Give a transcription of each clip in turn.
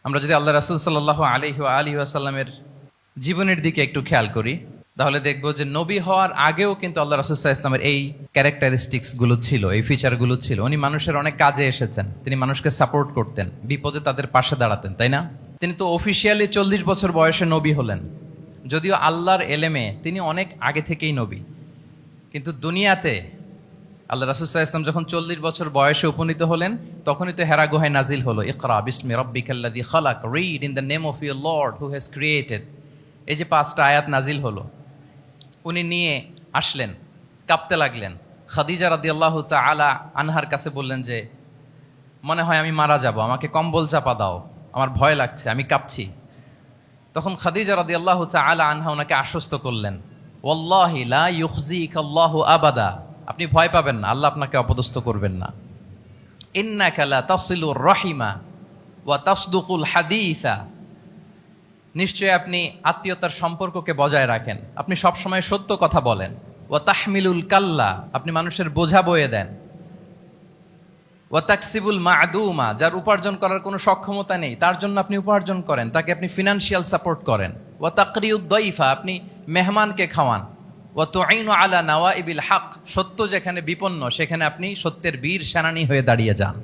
আমরা যদি আল্লাহ রাসূল সাল্লাল্লাহু আলাইহি ওয়া আলিহি ওয়াসাল্লামের জীবনের দিকে একটু খেয়াল করি, তাহলে দেখবো যে নবী হওয়ার আগেও কিন্তু আল্লাহ রাসূল সাল্লাল্লাহু আলাইহি ওয়াসাল্লামের এই ক্যারেক্টারিস্টিক্স গুলো ছিল, এই ফিচারগুলো ছিল। উনি মানুষের অনেক কাজে এসেছেন, তিনি মানুষকে সাপোর্ট করতেন, বিপদে তাদের পাশে দাঁড়াতেন, তাই না? তিনি তো অফিসিয়ালি 40 বছর বয়সে নবী হলেন, যদিও আল্লাহর এলেমে তিনি অনেক আগে থেকেই নবী। কিন্তু দুনিয়াতে আল্লাহ রাসূল সাল্লাল্লাহু আলাইহি ওয়াসাল্লাম যখন 40 বছর বয়সে উপনীত হলেন, তখনই তো হেরা গুহায় নাজিল হলো, ইকরা বিসমি রাব্বিকাল্লাযী খালাক, read in the name of your Lord who has created. এই যে 5টা আয়াত নাজিল হলো, উনি নিয়ে আসলেন, কাঁপতে লাগলেন। খাদিজা রাদিয়াল্লাহু তাআলা আনহার কাছে বললেন যে, মনে হয় আমি মারা যাব, আমাকে কম্বল চাপা দাও, আমার ভয় লাগছে, আমি কাঁপছি। তখন খাদিজা রাদিয়াল্লাহু তাআলা আনহা ওনাকে আশ্বস্ত করলেন, ওয়াল্লাহি লা ইউখজিকাল্লাহু আবাদা, আপনি ভয় পাবেন না, আল্লাহ আপনাকে অপদস্থ করবেন না। ইন্নাকা লা তাসিলুর রাহিমা ওয়া তাসদুকুল হাদিসা, নিশ্চয়ই আপনি আত্মীয়তার সম্পর্ককে বজায় রাখেন, আপনি সবসময় সত্য কথা বলেন। ওয়া তাহমিলুল কাল্লা, আপনি মানুষের বোঝা বয়ে দেন। ওয়া তাকসিবুল মা'দুমা, যার উপার্জন করার কোনো সক্ষমতা নেই তার জন্য আপনি উপার্জন করেন, তাকে আপনি ফিনান্সিয়াল সাপোর্ট করেন। ওয়া তাকরিউদ দাইফা, আপনি মেহমানকে খাওয়ান। ওয়া তুঈনু আলা নাওয়াইবিল হক, সত্য যেখানে বিপন্ন সেখানে আপনি সত্যের বীর সেনানী হয়ে দাঁড়িয়ে যান।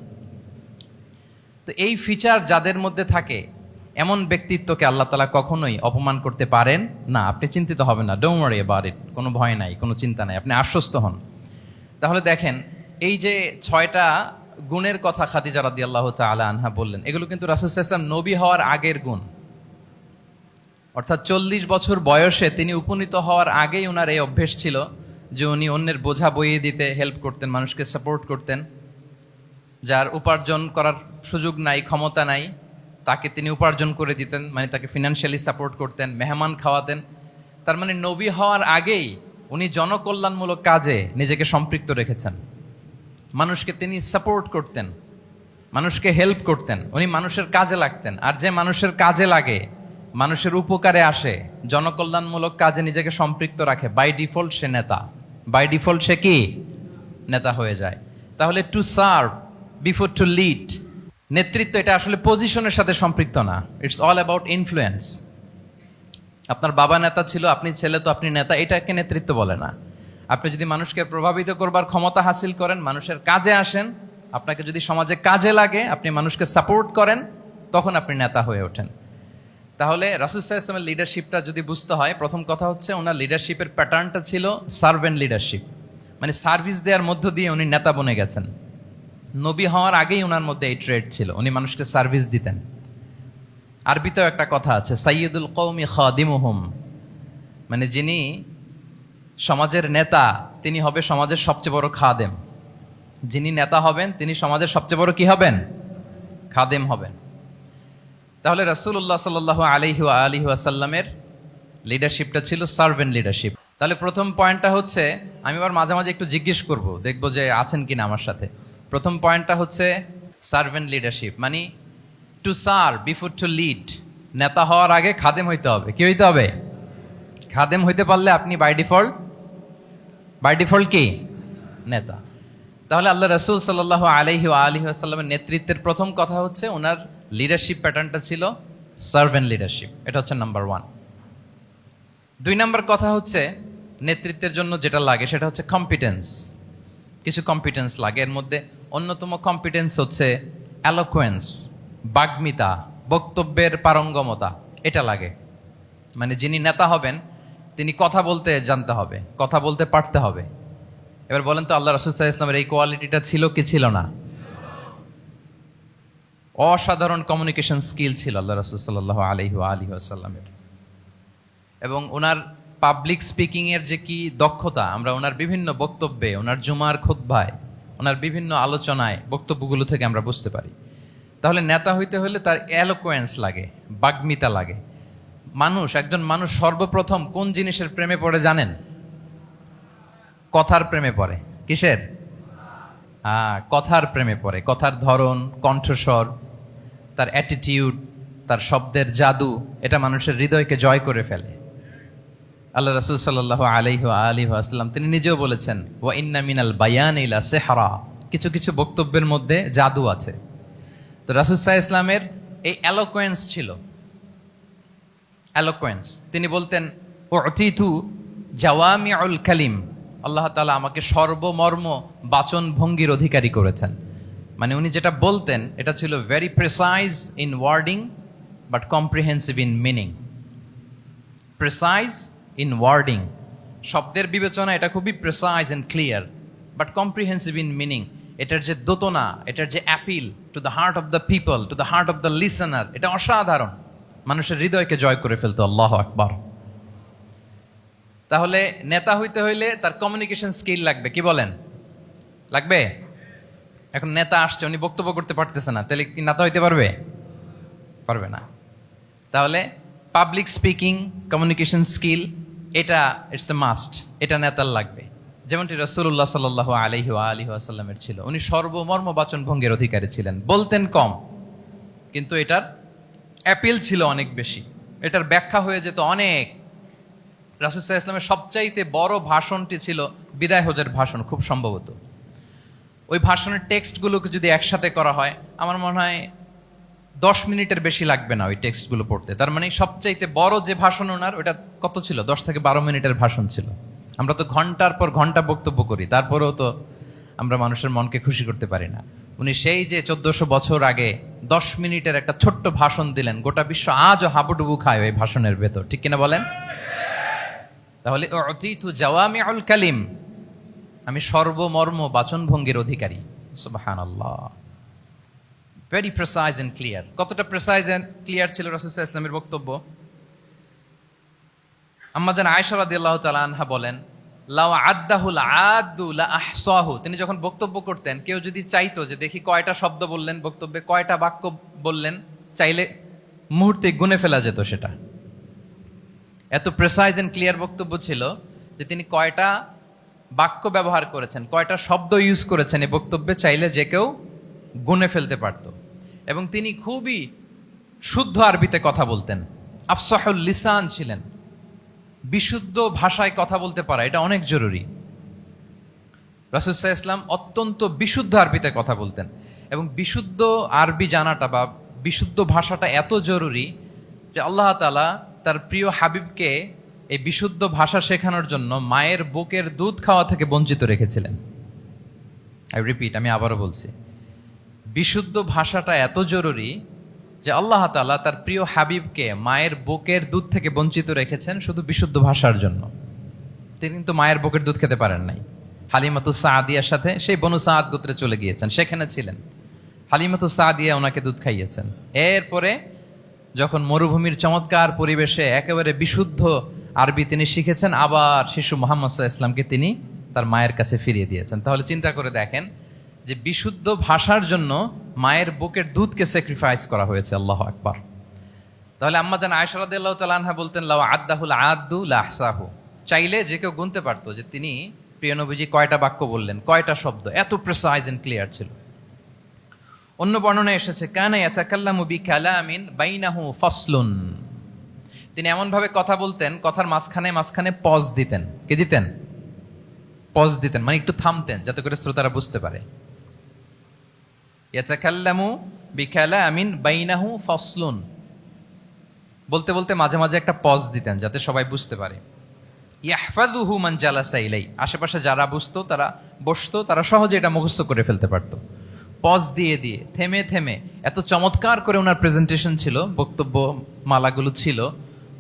তো এই ফিচার যাদের মধ্যে থাকে, এমন ব্যক্তিত্বকে আল্লাহ তাআলা কখনোই অপমান করতে পারেন না। আপনি চিন্তিত হবেন না, ডোন্ট ওয়ারি অ্যাবাউট ইট, কোনো ভয় নাই, কোনো চিন্তা নাই, আপনি আশ্বস্ত হন। তাহলে দেখেন, এই যে 6টা গুণের কথা খাদিজা রাদিয়াল্লাহু তাআলা আনহা বললেন, এগুলো কিন্তু রাসূল সাল্লাল্লাহু আলাইহি ওয়াসাল্লাম নবী হওয়ার আগের গুণ। অর্থাৎ 40 বছর বয়সে তিনি উপনীত হওয়ার আগেই ওনার এই অভ্যেস ছিল যে উনি অন্যের বোঝা বইয়ে দিতে হেল্প করতেন, মানুষকে সাপোর্ট করতেন। যার উপার্জন করার সুযোগ নাই, ক্ষমতা নাই, তাকে তিনি উপার্জন করে দিতেন, মানে তাকে ফিনান্সিয়ালি সাপোর্ট করতেন, মেহমান খাওয়াতেন। তার মানে নবী হওয়ার আগেই উনি জনকল্যাণমূলক কাজে নিজেকে সম্পৃক্ত রেখেছেন। মানুষকে তিনি সাপোর্ট করতেন, মানুষকে হেল্প করতেন, উনি মানুষের কাজে লাগতেন। আর যে মানুষের কাজে লাগে, মানুষের উপকারে আসে, জনকল্যাণমূলক কাজে নিজেকে সম্পৃক্ত রাখে, বাই ডিফল্ট সে নেতা, বাই ডিফল্ট সে কি নেতা হয়ে যায়। তাহলে to serve before to lead, নেতৃত্ব এটা আসলে পজিশনের সাথে সম্পৃক্ত না, ইটস অল অ্যাবাউট ইনফ্লুয়েন্স। আপনার বাবা নেতা ছিল, আপনি ছেলে, তো আপনি নেতা, এটাকে নেতৃত্ব বলে না। আপনি যদি মানুষকে প্রভাবিত করবার ক্ষমতা হাসিল করেন, মানুষের কাজে আসেন, আপনাকে যদি সমাজে কাজে লাগে, আপনি মানুষকে সাপোর্ট করেন, তখন আপনি নেতা হয়ে ওঠেন। তাহলে রাসূল সাল্লাল্লাহু আলাইহি ওয়াসাল্লামের লিডারশিপটা যদি বুঝতে হয়, প্রথম কথা হচ্ছে ওনার লিডারশিপের প্যাটার্নটা ছিল সার্ভেন্ট লিডারশিপ, মানে সার্ভিস দেওয়ার মধ্য দিয়ে উনি নেতা বনে গেছেন। নবী হওয়ার আগেই ওনার মধ্যে এই ট্রেড ছিল, উনি মানুষকে সার্ভিস দিতেন। আরবিতেও একটা কথা আছে, সাইয়্যিদুল কওমি খাদিমুহুম, মানে যিনি সমাজের নেতা তিনি হবে সমাজের সবচেয়ে বড় খাদেম। যিনি নেতা হবেন তিনি সমাজের সবচেয়ে বড় কি হবেন? খাদেম হবেন। তাহলে রাসূলুল্লাহ সাল্লাল্লাহু আলাইহি ওয়া আলিহি ওয়াসাল্লামের লিডারশিপটা ছিল সার্ভেন্ট লিডারশিপ। তাহলে প্রথম পয়েন্টটা হচ্ছে, আমি আবার মাঝে মাঝে একটু জিজ্ঞেস করব, দেখবো যে আছেন কিনা আমার সাথে। প্রথম পয়েন্টটা হচ্ছে সার্ভেন্ট লিডারশিপ, মানে to serve before to lead. নেতা হওয়ার আগে খাদেম হইতে হবে। কি হইতে হবে? খাদেম হইতে পারলে আপনি বাই ডিফল্ট কি নেতা। তাহলে আল্লাহ রাসূল সাল্লাল্লাহু আলাইহি ওয়া আলিহি ওয়াসাল্লামের নেতৃত্বের প্রথম কথা হচ্ছে ওনার লিডারশিপ প্যাটার্নটা ছিল সার্ভেন্ট লিডারশিপ। এটা হচ্ছে নাম্বার 1। 2 নাম্বার কথা হচ্ছে নেতৃত্বের জন্য যেটা লাগে সেটা হচ্ছে কম্পিটেন্স। কিছু কম্পিটেন্স লাগে, এর মধ্যে অন্যতম কম্পিটেন্স হচ্ছে অ্যালোকুয়েন্স, বাগ্মিতা, বক্তব্যের পারঙ্গমতা, এটা লাগে। মানে যিনি নেতা হবেন তিনি কথা বলতে জানতে হবে, কথা বলতে পারতে হবে। এবার বলেন তো, আল্লাহ রাসূল সাল্লাল্লাহু আলাইহি ওয়াসাল্লামের এই কোয়ালিটিটা ছিল কি ছিল না? অসাধারণ কমিউনিকেশন স্কিল ছিল আল্লাহ রাসূল সাল্লাল্লাহু আলাইহি ওয়া আলিহি ওয়াসাল্লামের। এবং ওনার পাবলিক স্পিকিং এর যে কি দক্ষতা, আমরা ওনার বিভিন্ন বক্তব্যে, ওনার জুমার খুতবায়, ওনার বিভিন্ন আলোচনায়, বক্তব্যগুলো থেকে আমরা বুঝতে পারি। তাহলে নেতা হইতে হলে তার এলোকোয়েন্স লাগে, বাগ্মিতা লাগে। একজন মানুষ সর্বপ্রথম কোন জিনিসের প্রেমে পড়ে জানেন? কথার প্রেমে পড়ে। কিসের? কথার প্রেমে পড়ে। কথার ধরন, কণ্ঠস্বর, তার অ্যাটিটিউড, তার শব্দের জাদু, এটা মানুষের হৃদয়কে জয় করে ফেলে। আল্লাহ রাসূল সাল্লাল্লাহু আলাইহি ওয়া আলিহি ওয়াসাল্লাম তিনি নিজেও বলেছেন, ওয়া ইন্না মিনাল বায়ানি লা সিহরা, কিছু কিছু বক্তব্যের মধ্যে জাদু আছে। তো রাসূল সাল্লাল্লাহু আলাইহি ওয়াসাল্লামের এই অ্যালোকোয়েন্স ছিল, অ্যালোকোয়েন্স। তিনি বলতেন উতিতু জাওয়ামিউল কালিম, আল্লাহ তাআলা আমাকে সর্বমর্ম বাচন ভঙ্গির অধিকারী করেছেন। মানে উনি যেটা বলতেন এটা ছিল very precise in wording but comprehensive in meaning. Precise in wording, শব্দের বিবেচনা এটা খুবই precise and clear, but comprehensive in meaning. এটার যে দোতনা, এটার যে appeal to the heart of the people, to the heart of the listener, এটা অসাধারণ, মানুষের হৃদয়কে জয় করে ফেলতো। আল্লাহু আকবার। তাহলে নেতা হইতে হইলে তার কমিউনিকেশন স্কিল লাগবে, কি বলেন? লাগবে? এখন নেতা আসছে, উনি বক্তব্য করতে পারতেছে না, তাহলে কি নেতা হইতে পারবে? পারবে না। তাহলে পাবলিক স্পিকিং, কমিউনিকেশন স্কিল, এটা ইটস এ মাস্ট, এটা নেতার লাগবে। যেমনটি রাসূলুল্লাহ সাল্লাল্লাহু আলাইহি ওয়া আলিহি ওয়াসাল্লামের ছিল। উনি সর্বমর্ম বাচন ভঙ্গির অধিকারী ছিলেন, বলতেন কম কিন্তু এটার অ্যাপিল ছিল অনেক বেশি, এটার ব্যাখ্যা হয়ে যেত অনেক। রাসূল সাল্লাল্লাহু আলাইহি ওয়াসাল্লামের সবচাইতে বড় ভাষণটি ছিল বিদায় হজের ভাষণ, খুব সম্ভবত। ওই ভাষণের টেক্সটগুলোকে যদি একসাথে করা হয়, আমার মনে হয় 10 মিনিটের বেশি লাগবে না ওই টেক্সটগুলো পড়তে। তার মানে সবচাইতে বড় যে ভাষণ ওনার, ওটা কত ছিল? 10 থেকে 12 মিনিটের ভাষণ ছিল। আমরা তো ঘন্টার পর ঘন্টা বক্তব্য করি, তারপরেও তো আমরা মানুষের মনকে খুশি করতে পারি না। উনি সেই যে 1400 বছর আগে 10 মিনিটের একটা ছোট্ট ভাষণ দিলেন, গোটা বিশ্ব আজও হাবুডুবু খায় ওই ভাষণের ভেতর, ঠিক কিনা বলেন? তাহলে উতিতু জাওয়ামিউল কালিম, আমি সর্বমর্ম বাচন ভঙ্গির অধিকারী। সুবহানাল্লাহ, ভেরি প্রেসাইজ এন্ড ক্লিয়ার। কতটা প্রেসাইজ এন্ড ক্লিয়ার ছিল রাসূল সাল্লাল্লাহু আলাইহি ওয়াসাল্লামের বক্তব্য? আম্মা জান আয়েশা রাদিয়াল্লাহু তাআলা আনহা বলেন, লাউ আদ্দাহুল আদু লা আহসাহু। তিনি যখন বক্তব্য করতেন, কেউ যদি চাইতো যে দেখি কয়টা শব্দ বললেন বক্তব্যে, কয়টা বাক্য বললেন, চাইলে মুহূর্তে গুনে ফেলা যেত সেটা। এত প্রেসাইজ এন্ড ক্লিয়ার বক্তব্য ছিল যে তিনি কয়টা বাক্য ব্যবহার করেছেন, কয়টা শব্দ ইউজ করেছেন এই বক্তব্যে, চাইলে যে কেউ গুনে ফেলতে পারত। এবং তিনি খুবই শুদ্ধ আরবিতে কথা বলতেন, আফসাহুল লিসান ছিলেন। বিশুদ্ধ ভাষায় কথা বলতে পারা এটা অনেক জরুরি। রাসূল সাল্লাল্লাহু আলাইহি ওয়াসাল্লাম অত্যন্ত বিশুদ্ধ আরবিতে কথা বলতেন, এবং বিশুদ্ধ আরবি জানাটা বা বিশুদ্ধ ভাষাটা এত জরুরি যে আল্লাহ তাআলা তার প্রিয় হাবিবকে এই বিশুদ্ধ ভাষা শেখানোর জন্য মায়ের বুকের দুধ খাওয়া থেকে বঞ্চিত রেখেছিলেন। আই রিপিট, আমি আবারও বলছি, বিশুদ্ধ ভাষাটা এত জরুরি যে আল্লাহ তাআলা তার প্রিয় হাবিবকে মায়ের বুকের দুধ থেকে বঞ্চিত রেখেছেন শুধু বিশুদ্ধ ভাষার জন্য। তিনি কিন্তু মায়ের বুকের দুধ খেতে পারেন নাই। হালিমাতুস সাদিয়ার সাথে সেই বনু সাদ গোত্রে চলে গিয়েছেন, সেখানে ছিলেন। হালিমাতুস সাদিয়া ওনাকে দুধ খাইয়েছেন। এরপরে যখন মরুভূমির চমৎকার পরিবেশে একেবারে বিশুদ্ধ আরবি তিনি শিখেছেন, আবার শিশু মুহাম্মদ সাল্লাল্লাহু আলাইহি ওয়াসাল্লামকে তিনি তার মায়ের কাছে ফিরিয়ে দিয়েছেন। তাহলে চিন্তা করে দেখেন যে বিশুদ্ধ ভাষার জন্য মায়ের বুকের দুধকে স্যাক্রিফাইস করা হয়েছে। আল্লাহু আকবার। তাহলে আম্মা জান আয়েশা রাদিয়াল্লাহু তাআলা আনহা বলতেন, লাউ আদ্দাহুল আদু লা আহসাহু, চাইলে যে কেউ গুনতে পারতো যে তিনি প্রিয় নবীজি কয়টা বাক্য বললেন, কয়টা শব্দ। এত প্রেসাইজ এন্ড ক্লিয়ার ছিল। অন্য বর্ণনায় এসেছে, কানা ইয়াতাকাল্লামু বিকালামিন বাইনাহু ফাসলুন, তিনি এমন ভাবে কথা বলতেন, কথার মাঝখানে মাঝখানে পজ দিতেন। কে দিতেন? পজ দিতেন, মানে একটু থামতেন যাতে করে শ্রোতারা বুঝতে পারে। ইয়াতাকাল্লামু বিকালামিন বাইনাহু ফাসলুন, বলতে বলতে মাঝে মাঝে একটা পজ দিতেন যাতে সবাই বুঝতে পারে। ইয়াহফাযুহু মান জালাসা ইলাই, আশেপাশে যারা বুঝতো, তারা বসতো, তারা সহজে এটা মুখস্থ করে ফেলতে পারতো। পজ দিয়ে দিয়ে, থেমে থেমে, এত চমৎকার করে ওনার প্রেজেন্টেশন ছিল, বক্তব্য মালাগুলো ছিল,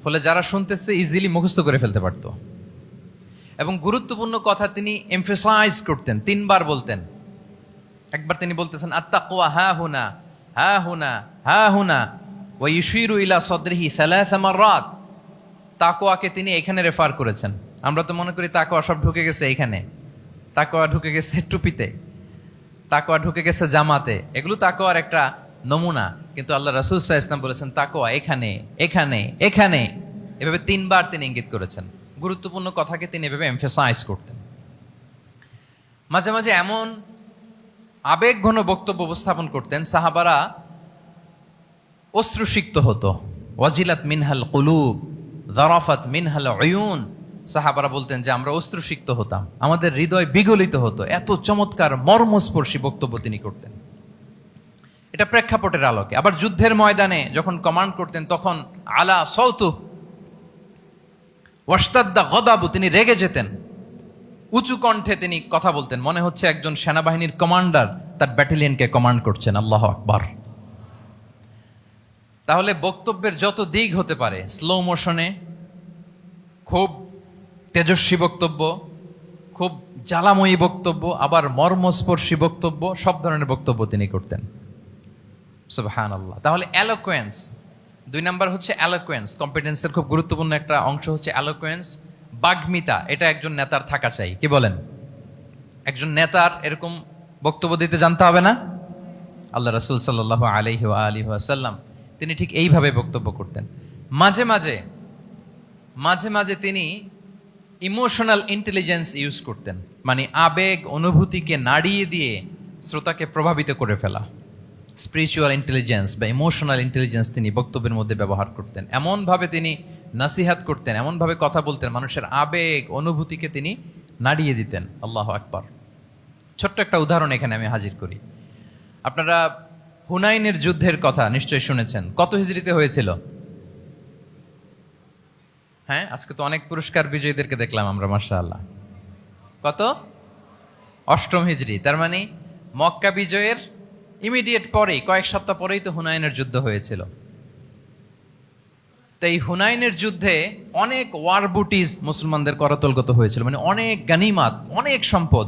ফলে যারা শুনতেছে ইজিলি মুখস্থ করে ফেলতে পারতো। এবং গুরুত্বপূর্ণ কথা তিনি এমফেসাইজ করতেন, 3 বার বলতেন। একবার তিনি বলতেছেন, আত্তাকওয়া হা হুনা হা হুনা হা হুনা ওয়া ইউশিরু ইলা সাদরিহি 3 মাররাত। তাকওয়াকে তিনি এখানে রেফার করেছেন। আমরা তো মনে করি তাকওয়া সব ঢুকে গেছে এইখানে, তাকওয়া ঢুকে গেছে টুপিতে, তাকওয়া ঢুকে গেছে জামাতে, এগুলো তাকওয়ার একটা নমুনা। কিন্তু আল্লাহ রাসূল সাল্লাল্লাহু আলাইহি ওয়াসাল্লাম বলেছেন তাকওয়া এখানে এখানে এখানে, এভাবে 3 বার তিনি ইঙ্গিত করেছেন। গুরুত্বপূর্ণ কথাকে তিনি এভাবে এমফেসাইজ করতেন। মাঝে মাঝে এমন আবেগঘন বক্তব্য উপস্থাপন করতেন, সাহাবারা অশ্রুসিক্ত হতো। ওয়াজিলাত মিনহাল কুলুব যারাফাত মিনহাল উয়ুন, সাহাবারা বলতেন যে আমরা অশ্রুসিক্ত হতাম, আমাদের হৃদয় বিগলিত হতো। এত চমৎকার মর্মস্পর্শী বক্তব্য তিনি করতেন। এটা প্রেক্ষাপটের আলোকে। আবার যুদ্ধের ময়দানে যখন কমান্ড করতেন তখন আলা সৌতু ওয়াস্তাদ্দা গদাবু, তিনি রেগে যেতেন, উঁচু কণ্ঠে তিনি কথা বলতেন, মনে হচ্ছে একজন সেনাবাহিনীর কমান্ডার তার ব্যাটালিয়নকে কমান্ড করছেন। আল্লাহু আকবার। তাহলে বক্তব্যের যত দিক হতে পারে, স্লো মোশনে, খুব তেজস্বী বক্তব্য, খুব জ্বালাময়ী বক্তব্য, আবার মর্মস্পর্শী বক্তব্য, সব ধরনের বক্তব্য তিনি করতেন। সুবহানাল্লাহ। তাহলে অ্যালোকোয়েন্স, 2 নাম্বার হচ্ছে অ্যালোকোয়েন্স। কম্পিটেন্সের খুব গুরুত্বপূর্ণ একটা অংশ হচ্ছে অ্যালোকোয়েন্স, বাগ্মিতা। এটা একজন নেতার থাকা চাই। কি বলেন? একজন নেতার এরকম বক্তব্য দিতে জানতে হবে না? আল্লাহ রাসূল সাল্লাল্লাহু আলাইহি ওয়া আলিহি ওয়াসাল্লাম তিনি ঠিক এইভাবে বক্তব্য করতেন। মাঝে মাঝে তিনি ইমোশনাল ইন্টেলিজেন্স ইউজ করতেন, মানে আবেগ অনুভূতিকে নাড়িয়ে দিয়ে শ্রোতাকে প্রভাবিত করে ফেলা। স্পিরিচুয়াল ইন্টেলিজেন্স বা ইমোশনাল ইন্টেলিজেন্স তিনি বক্তব্যের মধ্যে ব্যবহার করতেন। এমনভাবে তিনি নাসিহাত করতেন, এমনভাবে কথা বলতেন, মানুষের আবেগ অনুভূতিকে তিনি নাড়িয়ে দিতেন। আল্লাহু আকবার। ছোট্ট একটা উদাহরণ এখানে আমি হাজির করি। আপনারা হুনাইনের যুদ্ধের কথা নিশ্চয়ই শুনেছেন। কত হিজরিতে হয়েছিল? হ্যাঁ, আজকে তো অনেক পুরস্কার বিজয়ীদেরকে দেখলাম আমরা, মাশাআল্লাহ। কত? 8ম হিজরি। তার মানে মক্কা বিজয়ের ইমিডিয়েট পরেই, কয়েক সপ্তাহ পরেই তো হুনাইনের যুদ্ধ হয়েছিল। তো এই হুনাইনের যুদ্ধে অনেক ওয়ার বুটিজ মুসলমানদের করতলগত হয়েছিল, মানে অনেক গানিমাত, অনেক সম্পদ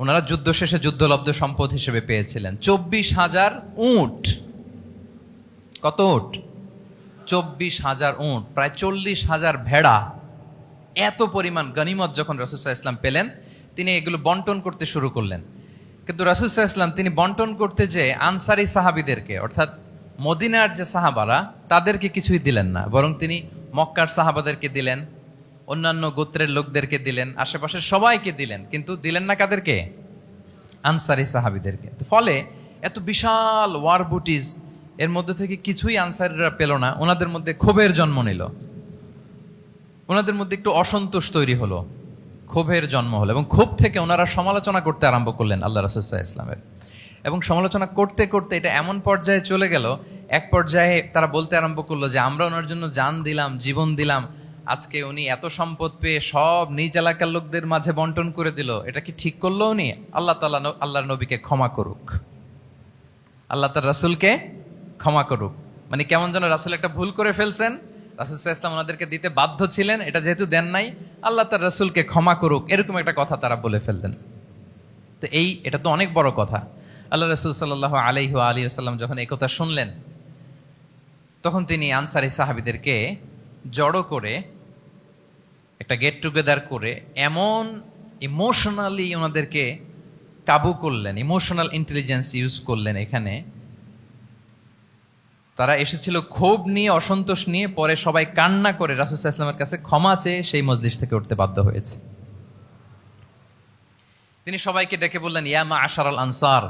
ওনারা যুদ্ধ শেষে যুদ্ধলব্ধ সম্পদ হিসেবে পেয়েছিলেন। 24,000 উট। কত উট? 24,000 উট, প্রায় 40,000 ভেড়া। এত পরিমাণ গনিমত যখন রাসূল সাল্লাল্লাহু আলাইহি ওয়াসাল্লাম পেলেন, তিনি এগুলো বন্টন করতে শুরু করলেন। কিন্তু রাসূল সাল্লাল্লাহু আলাইহি ওয়াসাল্লাম তিনি বন্টন করতে যে আনসারি সাহাবীদেরকে, অর্থাৎ মদিনার যে সাহাবারা, তাদেরকে কিছুই দিলেন না, বরং তিনি মক্কার সাহাবাদেরকে দিলেন, অন্যান্য গোত্রের লোকদেরকে দিলেন, আশেপাশের সবাইকে দিলেন, কিন্তু দিলেন না কাদেরকে? আনসারি সাহাবীদেরকে। ফলে এত বিশাল ওয়ার বুটিজ, এর মধ্যে থেকে কিছুই আনসারিরা পেল না। ওনাদের মধ্যে ক্ষোভের জন্ম নিল, ওনাদের মধ্যে একটু অসন্তোষ তৈরি হলো, ক্ষোভের জন্ম হলো, এবং ক্ষোভ থেকে ওনারা সমালোচনা করতে আরম্ভ করলেন আল্লাহ রাসূল সাল্লাল্লাহু আলাইহি ওয়াসাল্লামের। এবং সমালোচনা করতে করতে এটা এমন পর্যায়ে চলে গেল, এক পর্যায়ে তারা বলতে আরম্ভ করলো যে আমরা ওনার জন্য জান দিলাম, জীবন দিলাম, আজকে উনি এত সম্পদ পেয়ে সব নিজ এলাকার লোকদের মাঝে বন্টন করে দিল, এটা কি ঠিক করলো উনি? আল্লাহ তাআলা আল্লাহর নবীকে ক্ষমা করুক, আল্লাহ তার রাসূলকে ক্ষমা করুক। মানে কেমন যেন রাসূল একটা ভুল করে ফেলছেন, রাসূল সাল্লাল্লাহু আলাইহি ওয়াসাল্লাম ওনাদেরকে দিতে বাধ্য ছিলেন, এটা যেহেতু দেন নাই, আল্লাহ তার রাসূলকে ক্ষমা করুক, এরকম একটা কথা তারা বলে ফেলতেন। তো এটা তো অনেক বড় কথা। আল্লাহ রাসূল সাল্লাল্লাহু আলাইহি ওয়া আলিহি ওয়াসাল্লাম যখন এই কথা শুনলেন, তখন তিনি আনসারী সাহাবীদেরকে জড়ো করে একটা গেট টুগেদার করে এমন ইমোশনালি ওনাদেরকে কাবু করলেন, ইমোশনাল ইন্টেলিজেন্স ইউজ করলেন। এখানে তারা এসেছিল ক্ষোভ নিয়ে, অসন্তোষ নিয়ে, পরে সবাই কান্না করে রাসূল সাল্লাল্লাহু আলাইহি ওয়াসাল্লামের কাছে ক্ষমা চেয়ে সেই মজলিস থেকে উঠতে বাধ্য হয়েছে। তিনি সবাইকে ডেকে বললেন, ইয়া মা'আশারাল আনসার,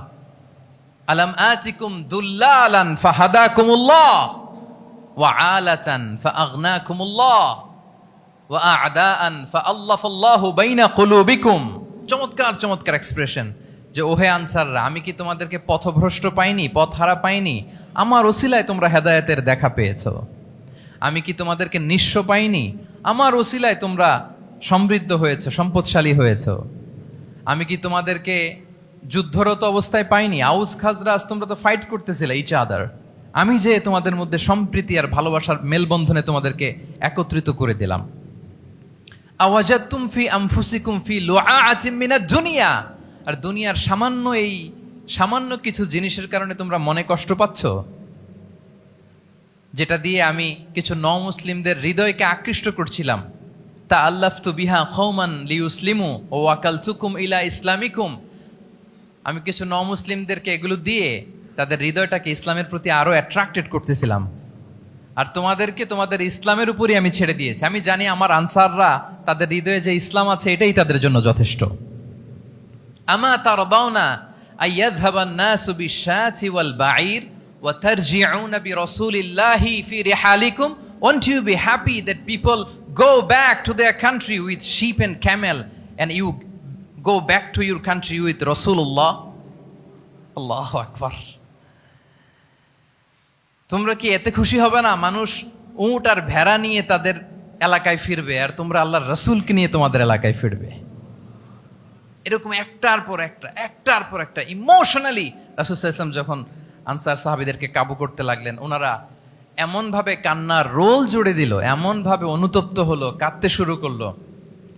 আলাম আতিকুম দুল্লালান ফাহাদাকুমুল্লাহ ওয়া আলাতান ফাআগনাকুমুল্লাহ ওয়া আ'দাআন ফাআল্লাফাল্লাহু বাইনা কুলুবিকুম। চমৎকার চমৎকার এক্সপ্রেশন, যে ওহে আনসাররা, আমি কি তোমাদেরকে পথভ্রষ্ট পাইনি, পথহারা পাইনি? আমার ওসিলায় তোমরা হেদায়েতের দেখা পেয়েছো। আমি কি তোমাদেরকে নিঃস্ব পাইনি? আমার ওসিলায় তোমরা সমৃদ্ধ হয়েছো, সম্পদশালী হয়েছো। আমি কি তোমাদেরকে যুদ্ধরত অবস্থায় পাইনি? আউস খাজরাজ তোমরা তো ফাইট করতেছিলে ইচ আদার, আমি যে তোমাদের মধ্যে সম্প্রীতি আর ভালোবাসার মেলবন্ধনে তোমাদেরকে একত্রিত করে দিলাম। আওয়াজাতুম ফি আনফুসিকুম ফি লুআআতিম মিনাদ দুনিয়া, আর দুনিয়ার সামান্য কিছু জিনিসের কারণে তোমরা মনে কষ্ট পাচ্ছ, যেটা দিয়ে আমি কিছু মুসলিমদের হৃদয়কে আকৃষ্ট করছিলাম। তা আল্লাফতু বিহা কওমান লিউসলিমু ওয়া ওয়াকালতুকুম ইলা ইসলামিকুম, আমি কিছু মুসলিমদেরকে এগুলো দিয়ে তাদের হৃদয়টাকে ইসলামের প্রতি আরো অ্যাট্রাক্টেড করতেছিলাম, আর তোমাদেরকে তোমাদের ইসলামের উপরই আমি ছেড়ে দিয়েছি। আমি জানি আমার আনসাররা, তাদের হৃদয়ে যে ইসলাম আছে এটাই তাদের জন্য যথেষ্ট। আমা তারদাউনা আইয়াযহাবান নাসু বিশ-শাতি ওয়াল বাঈর ওয়া তারজিউনা বিরাসূলিল্লাহি ফি রিহালিকুম, won't you be happy that people go back to their country with sheep and camel and you go back to your country with Rasulullah? Allahu Akbar. তোমরা কি এতে খুশি হবে না? মানুষ উট আর ভেড়া নিয়ে তাদের এলাকায় ফিরবে, আর তোমরা আল্লাহর রাসূলকে নিয়ে তোমাদের এলাকায় ফিরবে। এরকম একটার পর একটা ইমোশনালি রাসূল সাল্লাল্লাহু আলাইহি ওয়াসাল্লাম যখন আনসার সাহাবীদেরকে কাবু করতে লাগলেন, ওনারা এমনভাবে কান্নার রোল জুড়ে দিল, এমনভাবে অনুতপ্ত হলো, কাঁদতে শুরু করলো।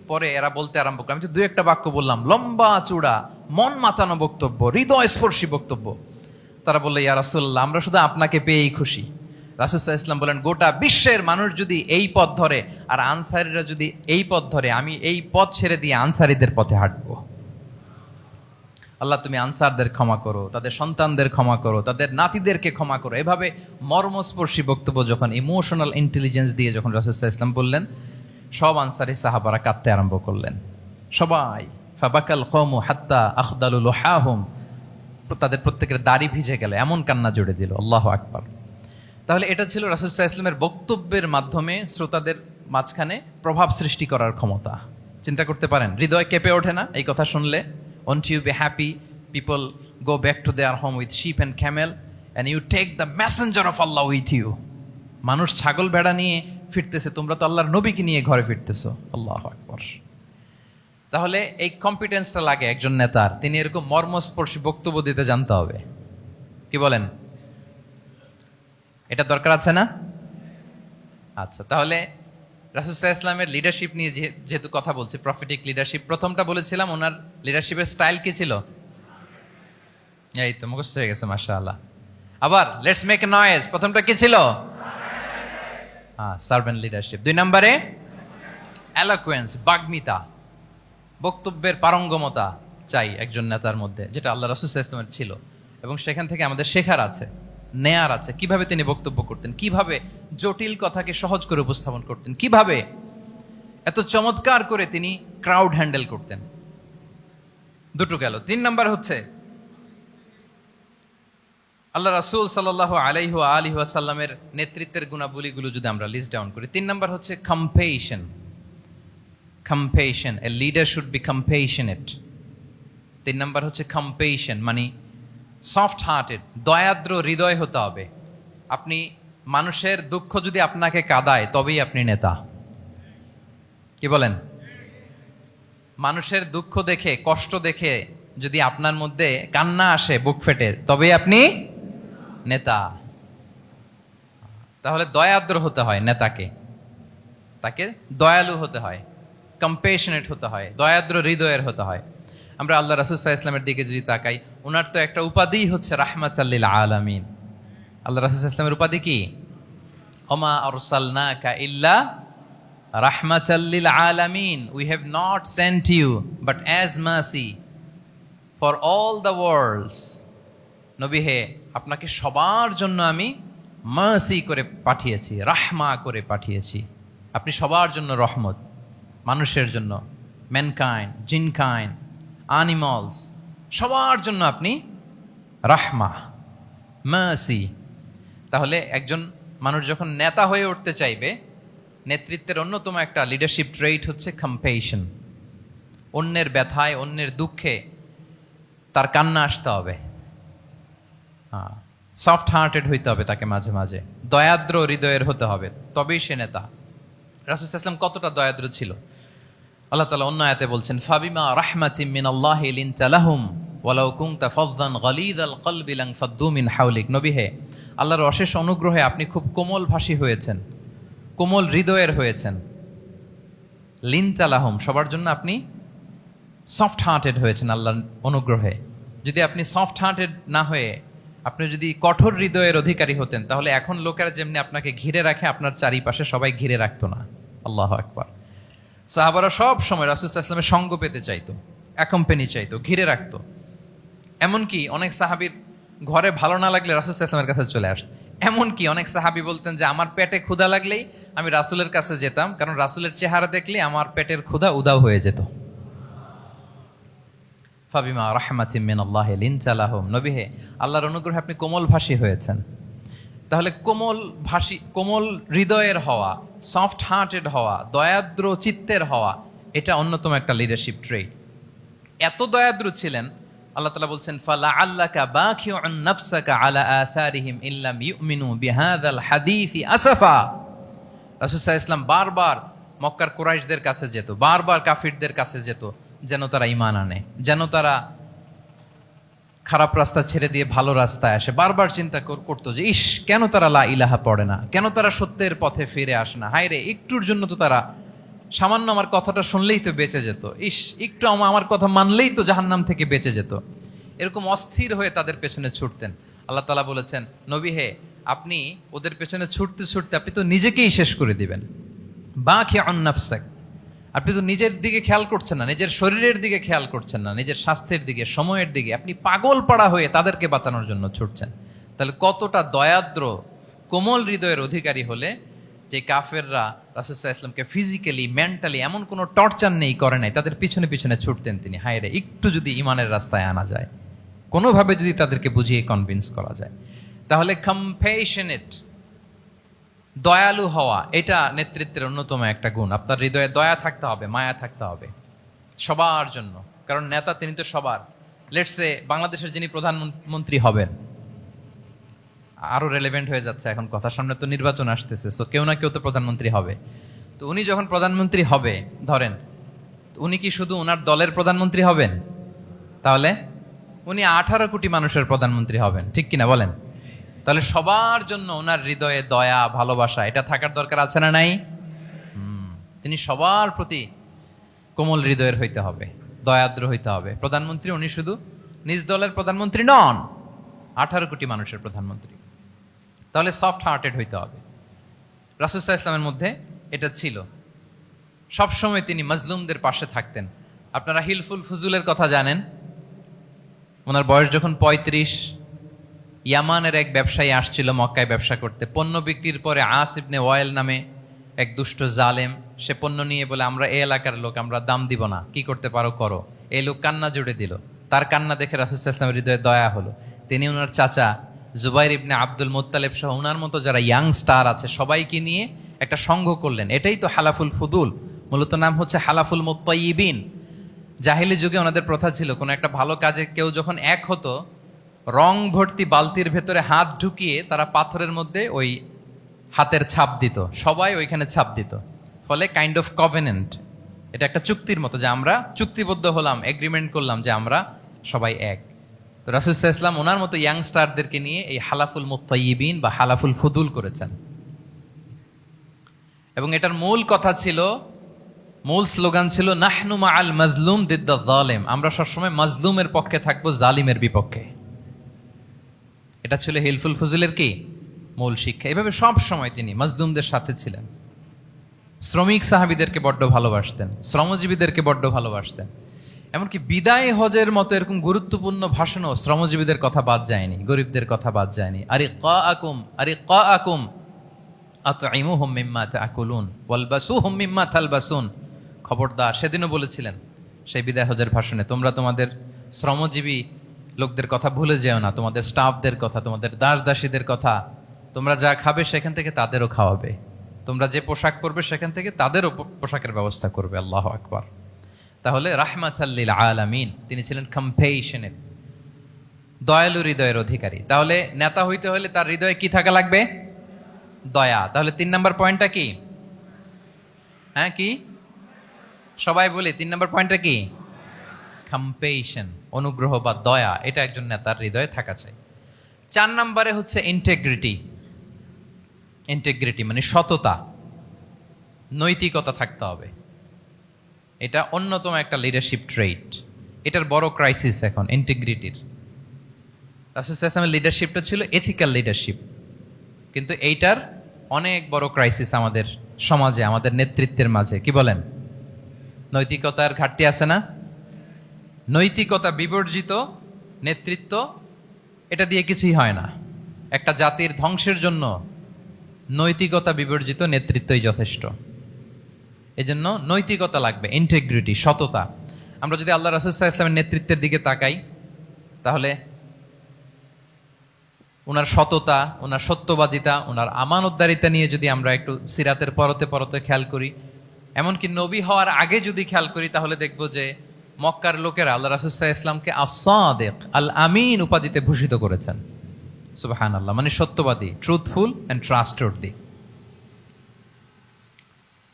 পরে এরা বলতে আরম্ভ করলো, আমি তো 2-1টা বাক্য বললাম, লম্বা চূড়া মন মাতানো বক্তব্য, হৃদয়স্পর্শী বক্তব্য। তারা বললো, ইয়া রাসূলুল্লাহ, আমরা শুধু আপনাকে পেয়েই খুশি। রাসূল সাল্লাল্লাহু আলাইহি ওয়াসাল্লাম বলেন, গোটা বিশ্বের মানুষ যদি এই পথ ধরে আর আনসারীরা যদি এই পথ ধরে, আমি এই পথ ছেড়ে দিয়ে আনসারীদের পথে হাঁটবো। আল্লাহ, তুমি আনসারদের ক্ষমা করো, তাদের সন্তানদের ক্ষমা করো, তাদের নাতিদেরকে ক্ষমা করো। এভাবে মর্মস্পর্শী বক্তব্য যখন ইমোশনাল ইন্টেলিজেন্স দিয়ে যখন রাসূল সাল্লাল্লাহু আলাইহি ওয়াসাল্লাম বললেন, সব আনসারী সাহাবারা কাঁদতে আরম্ভ করলেন। সবাই ফাবাকাল কওমু হাত্তা আখদালু লুহাহুম, তাদের প্রত্যেকের দাড়ি ভিজে গেল, এমন কান্না জুড়ে দিল। আল্লাহু আকবার। তাহলে এটা ছিল রাসূল সাল্লাল্লাহু আলাইহি ওয়াসাল্লামের বক্তব্যের মাধ্যমে শ্রোতাদের মাঝখানে প্রভাব সৃষ্টি করার ক্ষমতা। চিন্তা করতে পারেন, হৃদয় কেঁপে ওঠে না এই কথা শুনলে? Won't you be happy? People go back to their home with sheep and camel and you take the messenger of Allah with you. মানুষ ছাগল ভেড়া নিয়ে ফিরতেছে, তোমরা তো আল্লাহর নবীকে নিয়ে ঘরে ফিরতেছো। আল্লাহু আকবার। তাহলে এই কম্পিটেন্সটা লাগে একজন নেতার, তিনি এরকম মর্মস্পর্শী বক্তব্য দিতে জানতে হবে। কি বলেন? এটা দরকার আছে না? আচ্ছা, তাহলে রাসূল সাল্লাল্লাহু আলাইহি ওয়াসাল্লামের লিডারশিপ নিয়ে যেহেতু কথা বলছি, প্রফেটিক লিডারশিপ, প্রথমটা বলেছিলাম ওনার লিডারশিপের স্টাইল কি ছিল? এই তো মুখস্থ হয়ে গেছে, মাশাআল্লাহ। আবার লেটস মেক এ নয়েজ, প্রথমটা কি ছিল? Servant leadership. 2 নম্বরে এলোকুয়েন্স, বাগ্মিতা, বক্তব্যের পারঙ্গমতা চাই একজন নেতার মধ্যে, যেটা আল্লাহ রাসূল সাল্লাল্লাহু আলাইহি ওয়াসাল্লামের ছিল। এবং সেখান থেকে আমাদের শেখার আছে, নেয়ার আছে, কিভাবে তিনি বক্তব্য করতেন, কিভাবে জটিল কথাকে সহজ করে উপস্থাপন করতেন, কিভাবে এত চমৎকার করে তিনি ক্রাউড হ্যান্ডেল করতেন। দুটো গেল। 3 নাম্বার হচ্ছে আল্লাহ রাসূল সাল্লাল্লাহু আলাইহি ওয়া আলিহি ওয়াসাল্লামের নেতৃত্বের গুণাবলীগুলো যদি আমরা লিস্ট ডাউন করি, 3 নাম্বার হচ্ছে কম্পেশন। কম্পেশন, a leader should be compassionate. 3 number হচ্ছে কম্পেশন, মানে সফট হার্টেড, দয়াদ্র হৃদয় হতে হবে। আপনি মানুষের দুঃখ যদি আপনাকে কাঁদায়, তবেই আপনি নেতা। কি বলেন? মানুষের দুঃখ দেখে, কষ্ট দেখে যদি আপনার মধ্যে কান্না আসে বুক ফেটে, তবেই আপনি নেতা। তাহলে দয়াদ্র হতে হয় নেতাকে, তাকে দয়ালু হতে হয়, কম্পেশনেট হতে হয়, দয়াদ্র হৃদয়ের হতে হয়। আমরা আল্লাহ রাসূল সাল্লাল্লাহু আলাইহি ওয়াসাল্লামের দিকে যদি তাকাই, ওনার তো একটা উপাধি হচ্ছে রাহমাতাল লিল আলামিন। আল্লাহ রাসূল সাল্লাল্লাহু আলাইহি ওয়াসাল্লামের উপাধি কি? ওমা আরসালনাকা ইল্লা রাহমাতাল লিল আলামিন, we have not sent you but as mercy for all the worlds. নবী হে, আপনাকে সবার জন্য আমি মার্সি করে পাঠিয়েছি, রাহমা করে পাঠিয়েছি। আপনি সবার জন্য রহমত, মানুষের জন্য, ম্যানকাইন্ড, জিনকাইন্ড, অ্যানিমালস, সবার জন্য আপনি রাহমা, মার্সি। তাহলে একজন মানুষ যখন নেতা হয়ে উঠতে চাইবে, নেতৃত্বের অন্যতম একটা লিডারশিপ ট্রেইট হচ্ছে কম্পেশন। অন্যের ব্যথায়, অন্যের দুঃখে তার কান্না আসতে হবে। সফট হার্টেড হইতে হবে তাকে, মাঝে মাঝে দয়াদ্র হৃদয়ের হতে হবে, তবেই সে নেতা। রাসূল সাল্লাল্লাহু আলাইহি ওয়াসাল্লাম কতটা দয়াদ্র ছিল, আল্লাহ তাআলা অন্য আয়াতে বলছেন, ফাবিমা রাহমাতিম মিনাল্লাহি লিনতা লাহুম ওয়ালাউ কুনতা ফাযযান গালিযাল কলবি লানফাদ্দু মিন হাওলিক। নবী হে, আল্লাহর অশেষ অনুগ্রহে আপনি খুব কোমল ভাষী হয়েছেন, কোমল হৃদয়ের হয়েছেন। লিনতা লাহুম, সবার জন্য আপনি সফট হার্টেড হয়েছেন আল্লাহর অনুগ্রহে। যদি আপনি সফট হার্টেড না হয়ে আপনি যদি কঠোর হৃদয়ের অধিকারী হতেন, তাহলে এখন লোকেরা যেমনি আপনাকে ঘিরে রাখে, আপনার চারিপাশে সবাই ঘিরে রাখতো না। আল্লাহু আকবার। সাহাবারা সব সময় রাসূল সাল্লাল্লাহু আলাইহি ওয়াসাল্লামের সঙ্গ পেতে চাইতো, অ্যাকম্পানি চাইতো, ঘিরে রাখতো। এমনকি অনেক সাহাবীর ঘরে ভালো না লাগলে রাসূল সাল্লাল্লাহু আলাইহি ওয়াসাল্লামের কাছে চলে আসতো। এমনকি অনেক সাহাবী বলতেন যে আমার পেটে ক্ষুধা লাগলেই আমি রাসূলের কাছে যেতাম, কারণ রাসূলের চেহারা দেখলে আমার পেটের ক্ষুধা উধাও হয়ে যেত। ফাবিমা রাহমাতিম মিনাল্লাহি লিনতা লাহুম, নবী হে, আল্লাহর অনুগ্রহে আপনি কোমল ভাষী হয়েছেন। তাহলে কোমল হৃদয়ের হওয়া, সফট হার্টেড হওয়া, দয়াদ্র চিত্তের হওয়া, এটা অন্যতম একটা লিডারশিপ ট্রেট। এত দয়াদ্র ছিলেন আল্লাহ তাআলা বলছেন ফালাআল্লাকা বাখিউন নাফসাকা আলা আসারিহিম ইল্লাম ইউমিনু বিহাযাল হাদীসি আসাফা। রাসূল সাল্লাল্লাহু আলাইহি ওয়াসাল্লাম বারবার মক্কার কুরাইশদের কাছে যেত, বারবার কাফিরদের কাছে যেত, যেন তারা ঈমান আনে, যেন তারা খারাপ রাস্তা ছেড়ে দিয়ে ভালো রাস্তায় আসে। বারবার চিন্তা করতো যে ইস, কেন তারা লা ইলাহা পড়ে না, কেন তারা সত্যের পথে ফিরে আসে না। হায় রে, একটুর জন্য তো তারা সামান্য আমার কথাটা শুনলেই তো বেঁচে যেত, ইস একটু আমার কথা মানলেই তো জাহান্নাম থেকে বেঁচে যেত। এরকম অস্থির হয়ে তাদের পেছনে ছুটতেন। আল্লাহ তাআলা বলেছেন, নবী হে, আপনি ওদের পেছনে ছুটতে ছুটতে আপনি তো নিজেকেই শেষ করে দিবেন। বাখিউন নাফসাক, আপনি তো নিজের দিকে খেয়াল করছেন না, নিজের শরীরের দিকে খেয়াল করছেন না, নিজের স্বাস্থ্যের দিকে, সময়ের দিকে, আপনি পাগল পাড়া হয়ে তাদেরকে বাঁচানোর জন্য ছুটছেন। তাহলে কতটা দয়াদ্র কোমল হৃদয়ের অধিকারী হলে যে কাফেররা রাসূল সাল্লাল্লাহু আলাইহি ওয়াসাল্লামকে ফিজিক্যালি মেন্টালি এমন কোনো টর্চার নেই করে নাই, তাদের পিছনে পিছনে ছুটতেন তিনি। হায় রে, একটু যদি ইমানের রাস্তায় আনা যায়, কোনোভাবে যদি তাদেরকে বুঝিয়ে কনভিন্স করা যায়। তাহলে কম্প্যাশনেট, দয়ালু হওয়া, এটা নেতৃত্বের অন্যতম একটা গুণ। আপনার হৃদয়ে দয়া থাকতে হবে, মায়া থাকতে হবে সবার জন্য, কারণ নেতা তিনি তো সবার। লেটস সে বাংলাদেশের যিনি প্রধানমন্ত্রী হবেন, আরো রেলেভেন্ট হয়ে যাচ্ছে এখন কথা, সামনে তো নির্বাচন আসতেছে, সো কেউ না কেউ তো প্রধানমন্ত্রী হবে। তো উনি যখন প্রধানমন্ত্রী হবে ধরেন, উনি কি শুধু ওনার দলের প্রধানমন্ত্রী হবেন? তাহলে উনি 18 কোটি মানুষের প্রধানমন্ত্রী হবেন, ঠিক কিনা বলেন? তাহলে সবার জন্য ওনার হৃদয়ে দয়া, ভালোবাসা এটা থাকার দরকার আছে না নাই? তিনি সবার প্রতি কোমল হৃদয়ের হইতে হবে, দয়াদ্র হইতে হবে। প্রধানমন্ত্রী উনি শুধু নিজ দলের প্রধানমন্ত্রী নন, 18 কোটি মানুষের প্রধানমন্ত্রী। তাহলে সফট হার্টেড হইতে হবে। রাসূল সাল্লাল্লাহু আলাইহি ওয়াসাল্লামের মধ্যে এটা ছিল। সবসময় তিনি মাজলুমদের পাশে থাকতেন। আপনারা হিলফুল ফুজুলের কথা জানেন। ওনার বয়স যখন 35, ইয়ামানের এক ব্যবসায়ী আসছিল মক্কায় ব্যবসা করতে। পণ্য বিক্রির পরে আস ইবনে ওয়াইল নামে এক দুষ্ট জালেম, সে পণ্য নিয়ে বলে, আমরা এই এলাকার লোক, আমরা দাম দিব না, কি করতে পারো করো। এই লোক কান্না জুড়ে দিল। তার কান্না দেখে রাসূল সাল্লাল্লাহু আলাইহি ওয়াসাল্লামের হৃদয়ে দয়া হলো। তিনি ওনার চাচা জুবাইর ইবনে আব্দুল মুত্তালিব সহ ওনার মতো যারা ইয়াং স্টার আছে সবাইকে নিয়ে একটা সংঘ করলেন। এটাই তো হালাফুল ফুদুল, মূলত নাম হচ্ছে হালাফুল মুত্তাইয়িবিন। জাহিলি যুগে ওনাদের প্রথা ছিল, কোনো একটা ভালো কাজে কেউ যখন এক হতো, রং ভর্তি বালতির ভেতরে হাত ঢুকিয়ে তারা পাথরের মধ্যে ওই হাতের ছাপ দিত, সবাই ওইখানে ছাপ দিত। ফলে কাইন্ড অফ কভেনেন্ট, এটা একটা চুক্তির মতো, যে আমরা চুক্তিবদ্ধ হলাম, এগ্রিমেন্ট করলাম যে আমরা সবাই এক। তো রাসূল সাল্লাল্লাহু আলাইহি ওয়াসাল্লাম ওনার মতো ইয়াংস্টারদেরকে নিয়ে এই হালাফুল মুত্তাইয়িবিন বা হালাফুল ফুদুল করেছেন। এবং এটার মূল কথা ছিল, মূল স্লোগান ছিল, নাহনু মাআল মাজলুম দিদ্দা যালিম, আমরা সবসময় মাজলুমের পক্ষে থাকবো, জালিমের বিপক্ষে। এটা ছিল হিলফুল ফুজুলের কি মূল শিক্ষা। এভাবে সব সময় তিনি মাজলুমদের সাথে ছিলেন। শ্রমিক সাহাবীদেরকে বড্ড ভালোবাসতেন, শ্রমজীবীদেরকে বড্ড ভালোবাসতেন। এমনকি বিদায় হজের মতো এরকম গুরুত্বপূর্ণ ভাষণও শ্রমজীবীদের কথা বাদ যায়নি, গরিবদের কথা বাদ যায়নি। আরিকাআকুম আতঈমুহুম মিম্মা তাআকুলুন ওয়ালবাসুহুম মিম্মা তালবাসুন। খবরদার, সেদিনও বলেছিলেন সেই বিদায় হজের ভাষণে, তোমরা তোমাদের শ্রমজীবী লোকদের কথা ভুলে যেও না, তোমাদের স্টাফদের কথা, তোমাদের দাস দাসীদের কথা। তোমরা যা খাবে সেখান থেকে তাদেরও খাওয়াবে, তোমরা যে পোশাক পরবে সেখান থেকে তাদেরও পোশাকের ব্যবস্থা করবে। আল্লাহু আকবার। তাহলে রাহমাতাল লিল আলামিন, তিনি ছিলেন কম্প্যাশনেট, দয়ালু হৃদয়ের অধিকারী। তাহলে নেতা হইতে হলে তার হৃদয়ে কি থাকা লাগবে? দয়া। তাহলে 3 নম্বর পয়েন্টটা কি? হ্যাঁ কি সবাই বলি 3 নম্বর পয়েন্টটা কি? কম্প্যাশন, অনুগ্রহ বা দয়া, এটা একজন নেতার হৃদয়ে থাকা চাই। 4 নম্বরে হচ্ছে ইন্টেগ্রিটি। ইন্টেগ্রিটি মানে সততা, নৈতিকতা থাকতে হবে। এটা অন্যতম একটা লিডারশিপ ট্রেট। এটার বড় ক্রাইসিস এখন ইন্টিগ্রিটির। রাসূল সাল্লাল্লাহু আলাইহি ওয়াসাল্লামের লিডারশিপটা ছিল এথিক্যাল লিডারশিপ, কিন্তু এইটার অনেক বড় ক্রাইসিস আমাদের সমাজে, আমাদের নেতৃত্বের মাঝে। কি বলেন? নৈতিকতার ঘাটতি আছে না? নৈতিকতা বিবর্জিত নেতৃত্ব, এটা দিয়ে কিছুই হয় না। একটা জাতির ধ্বংসের জন্য নৈতিকতা বিবর্জিত নেতৃত্বই যথেষ্ট। এজন্য নৈতিকতা লাগবে, ইন্টিগ্রিটি, সততা। আমরা যদি আল্লাহ রাসূল সাল্লাল্লাহু আলাইহি ওয়াসাল্লামের নেতৃত্বের দিকে তাকাই, তাহলে ওনার সততা, ওনার সত্যবাদিতা, ওনার আমানতদারিতা নিয়ে যদি আমরা একটু সিরাতের পরতে পরতে খেয়াল করি, এমনকি নবী হওয়ার আগে যদি খেয়াল করি, তাহলে দেখব যে মক্কার লোকেরা আল্লাহ রাসূল সাল্লাল্লাহু আলাইহি ইসলামকে আস-সাদিক আল আমিন উপাধিতে ভূষিত করেছেন। সুবহানাল্লাহ, মানে সত্যবাদী, ট্রুথফুল এন্ড ট্রাস্টওয়ার্দি।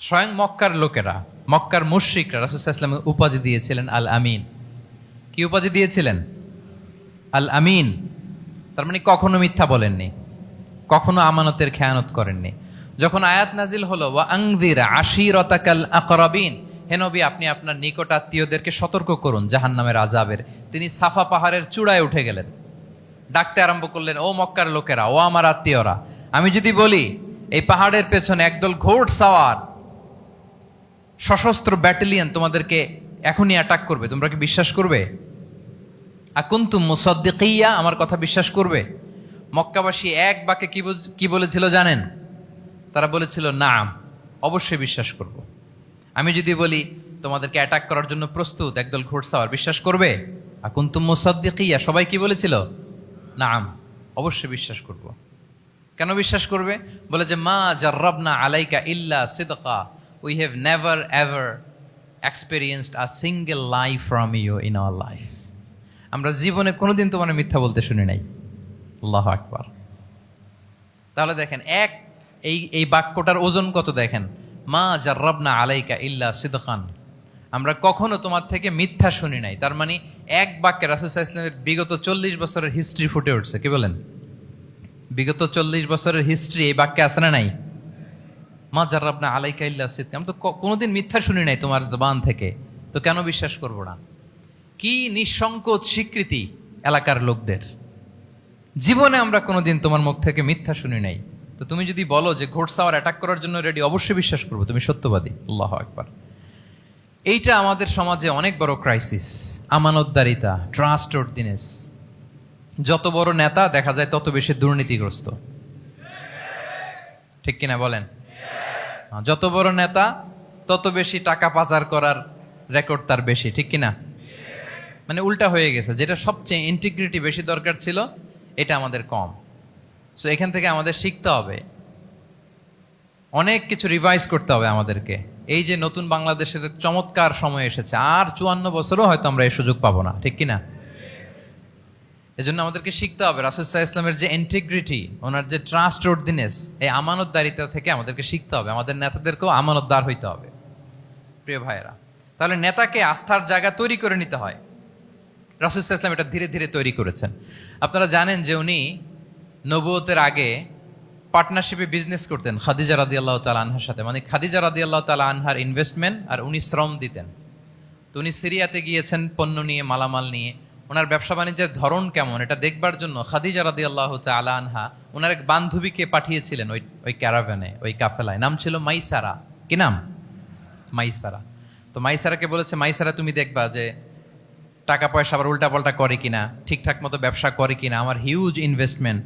স্বয়ং মক্কার লোকেরা, মক্কার মুশরিকরা রাসূল সাল্লাল্লাহু আলাইহি ইসলামকে উপাধি দিয়েছিলেন আল আমিন। কি উপাধি দিয়েছিলেন? আল আমিন। তার মানে কখনো মিথ্যা বলেননি, কখনো আমানতের খেয়ানত করেননি। যখন আয়াত নাজিল হলো ওয়া আনজির আশিরাতাকাল আকরাবিন, হে নবী আপনি আপনার নিকট আত্মীয়দেরকে সতর্ক করুন জাহান্নামের আযাবের, তিনি সাফা পাহাড়ের চূড়ায় উঠে গেলেন, ডাকতে আরম্ভ করলেন, ও মক্কার লোকেরা, ও আমার আত্মীয়রা, আমি যদি বলি এই পাহাড়ের পেছনে একদল ঘোড় সাওয়ার সশস্ত্র ব্যাটালিয়ন তোমাদেরকে এখনই অ্যাটাক করবে, তোমরা কি বিশ্বাস করবে? আকুনতুম মুসাদ্দিকিয়া, আমার কথা বিশ্বাস করবে? মক্কাবাসী এক বাক্যে কি বলেছিল জানেন? তারা বলেছিল নাম, অবশ্যই বিশ্বাস করব। আমি যদি বলি তোমাদেরকে অ্যাটাক করার জন্য প্রস্তুত একদল ঘোড়সাওয়ার, বিশ্বাস করবে? আকুনতুম মুসাদ্দিকিয়া, সবাই কি বলেছিল? নাম, অবশ্যই বিশ্বাস করব। কেন বিশ্বাস করবে? বলে যে মা জাররাবনা আলাইকা ইল্লা সিদকা, we have never ever experienced a single lie from you in our life. আমরা জীবনে কোনোদিন তোমার মিথ্যা বলতে শুনি নাই। আল্লাহু আকবার। তাহলে দেখেন এই বাক্যটার ওজন কত দেখেন, মা জাররাবনা আলাইকা ইল্লা সিদকান, আমরা কখনো তোমার থেকে মিথ্যা শুনি নাই। তার মানে এক বাক্যে রাসূল সাল্লাল্লাহু আলাইহি ওয়াসাল্লামের বিগত 40 বছরের হিস্ট্রি ফুটে উঠছে। কি বলেন? বিগত 40 বছরের হিস্ট্রি এই বাক্যে আছে না নাই? মা জাররাবনা আলাইকা ইল্লা সিদকান, আমি তো কোনোদিন মিথ্যা শুনি নাই তোমার জবান থেকে, তো কেন বিশ্বাস করব না? কি নিঃসংকোচ স্বীকৃতি এলাকার লোকদের, জীবনে আমরা কোনোদিন তোমার মুখ থেকে মিথ্যা শুনি নাই, তো তুমি যদি বলো যে ঘোড়সাওয়ার অ্যাটাক করার জন্য রেডি, অবশ্যই বিশ্বাস করবো, তুমি সত্যবাদী। আল্লাহু আকবার। এইটা আমাদের সমাজে অনেক বড় ক্রাইসিস, আমানতদারিতা, ট্রাস্টওয়ার্দিনেস। যত বড় নেতা দেখা যায় তত বেশি দুর্নীতিগ্রস্ত, ঠিক কিনা বলেন? যত বড় নেতা তত বেশি টাকা পাচার করার রেকর্ড তার বেশি, ঠিক কিনা? মানে উল্টা হয়ে গেছে, যেটা সবচেয়ে ইন্টিগ্রিটি বেশি দরকার ছিল এটা আমাদের কম। সো এখান থেকে আমাদের শিখতে হবে, অনেক কিছু রিভাইজ করতে হবে আমাদেরকে। এই যে নতুন বাংলাদেশের চমৎকার সময় এসেছে, আর 54 বছরও হয়তো আমরা এই সুযোগ পাবো না, ঠিক কিনা? এজন্য আমাদেরকে শিখতে হবে রাসূল সাল্লাল্লাহু আলাইহি ওয়াসাল্লামের যে ইন্টিগ্রিটি, ওনার যে ট্রাস্টওয়ার্দিনেস, এই আমানতদারিতা থেকে আমাদেরকে শিখতে হবে। আমাদের নেতাদেরকেও আমানতদার হইতে হবে। প্রিয় ভাইয়েরা, তাহলে নেতাকে আস্থার জায়গা তৈরি করে নিতে হয়। রাসূল সাল্লাল্লাহু আলাইহি ওয়াসাল্লাম এটা ধীরে ধীরে তৈরি করেছেন। আপনারা জানেন যে উনি নবুয়তের আগে পার্টনারশিপে বিজনেস করতেন খাদিজা রাদিয়াল্লাহু তাআলা আনহার সাথে, মানে খাদিজা রাদিয়াল্লাহু তাআলা আনহার ইনভেস্টমেন্ট আর উনি শ্রম দিতেন। তো উনি সিরিয়াতে গিয়েছেন পণ্য নিয়ে, মালামাল নিয়ে। ওনার ব্যবসা বাণিজ্যের ধরন কেমন এটা দেখবার জন্য খাদিজা রাদিয়াল্লাহু তাআলা আনহা ওনার এক বান্ধবীকে পাঠিয়েছিলেন ওই ক্যারাভ্যানে, ওই কাফেলায়। নাম ছিল মাইসারা। কি নাম? মাইসারা। তো মাইসারাকে বলেছে, মাইসারা তুমি দেখবা যে টাকা পয়সা আবার উল্টাপাল্টা করে কিনা, ঠিকঠাক মতো ব্যবসা করে কিনা, আমার huge investment,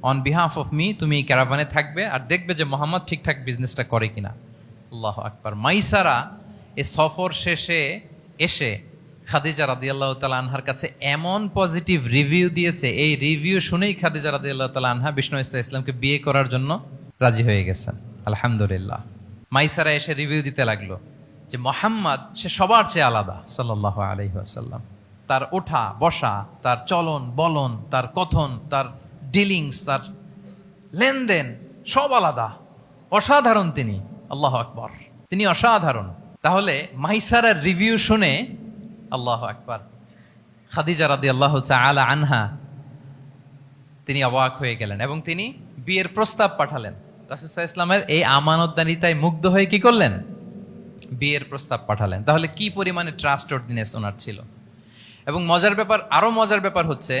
on behalf of me তুমি এই ক্যারাভানে থাকবে আর দেখবে যে মোহাম্মদ ঠিকঠাক বিজনেসটা করে কিনা। আল্লাহু আকবার। মাইসারা এই সফর শেষে এসে খাদিজা রাদিয়াল্লাহু তাআলা আনহার কাছে এমন পজিটিভ রিভিউ দিয়েছে, এই রিভিউ শুনেই খাদিজা রাদিয়াল্লাহু তাআলা আনহা বিষ্ণু ইসলামকে বিয়ে করার জন্য রাজি হয়ে গেছেন। আলহামদুলিল্লাহ। মাইসারা এসে রিভিউ দিতে লাগলো যে মোহাম্মদ সে সবার চেয়ে আলাদা সাল্লাল্লাহু আলাইহি ওয়াসাল্লাম। তার ওঠা বসা, তার চলন বলন, তার কথন, তার ডিলিংস, তার লেনদেন সব আলাদা, অসাধারণ তিনি। আল্লাহু আকবার, তিনি অসাধারণ। তাহলে মাইসারার রিভিউ শুনে আল্লাহু আকবার খাদিজা রাদিয়াল্লাহু তাআলা আনহা তিনি অবাক হয়ে গেলেন এবং তিনি বিয়ের প্রস্তাব পাঠালেন। রাসূল সাল্লাল্লাহু আলাইহি ওয়াসাল্লামের এই আমানতদারিতায় মুগ্ধ হয়ে কি করলেন? বিয়ের প্রস্তাব পাঠালেন। তাহলে কি পরিমাণে ট্রাস্টওয়ার্দিনেস ওনার ছিল। এবং মজার ব্যাপার, আরো মজার ব্যাপার হচ্ছে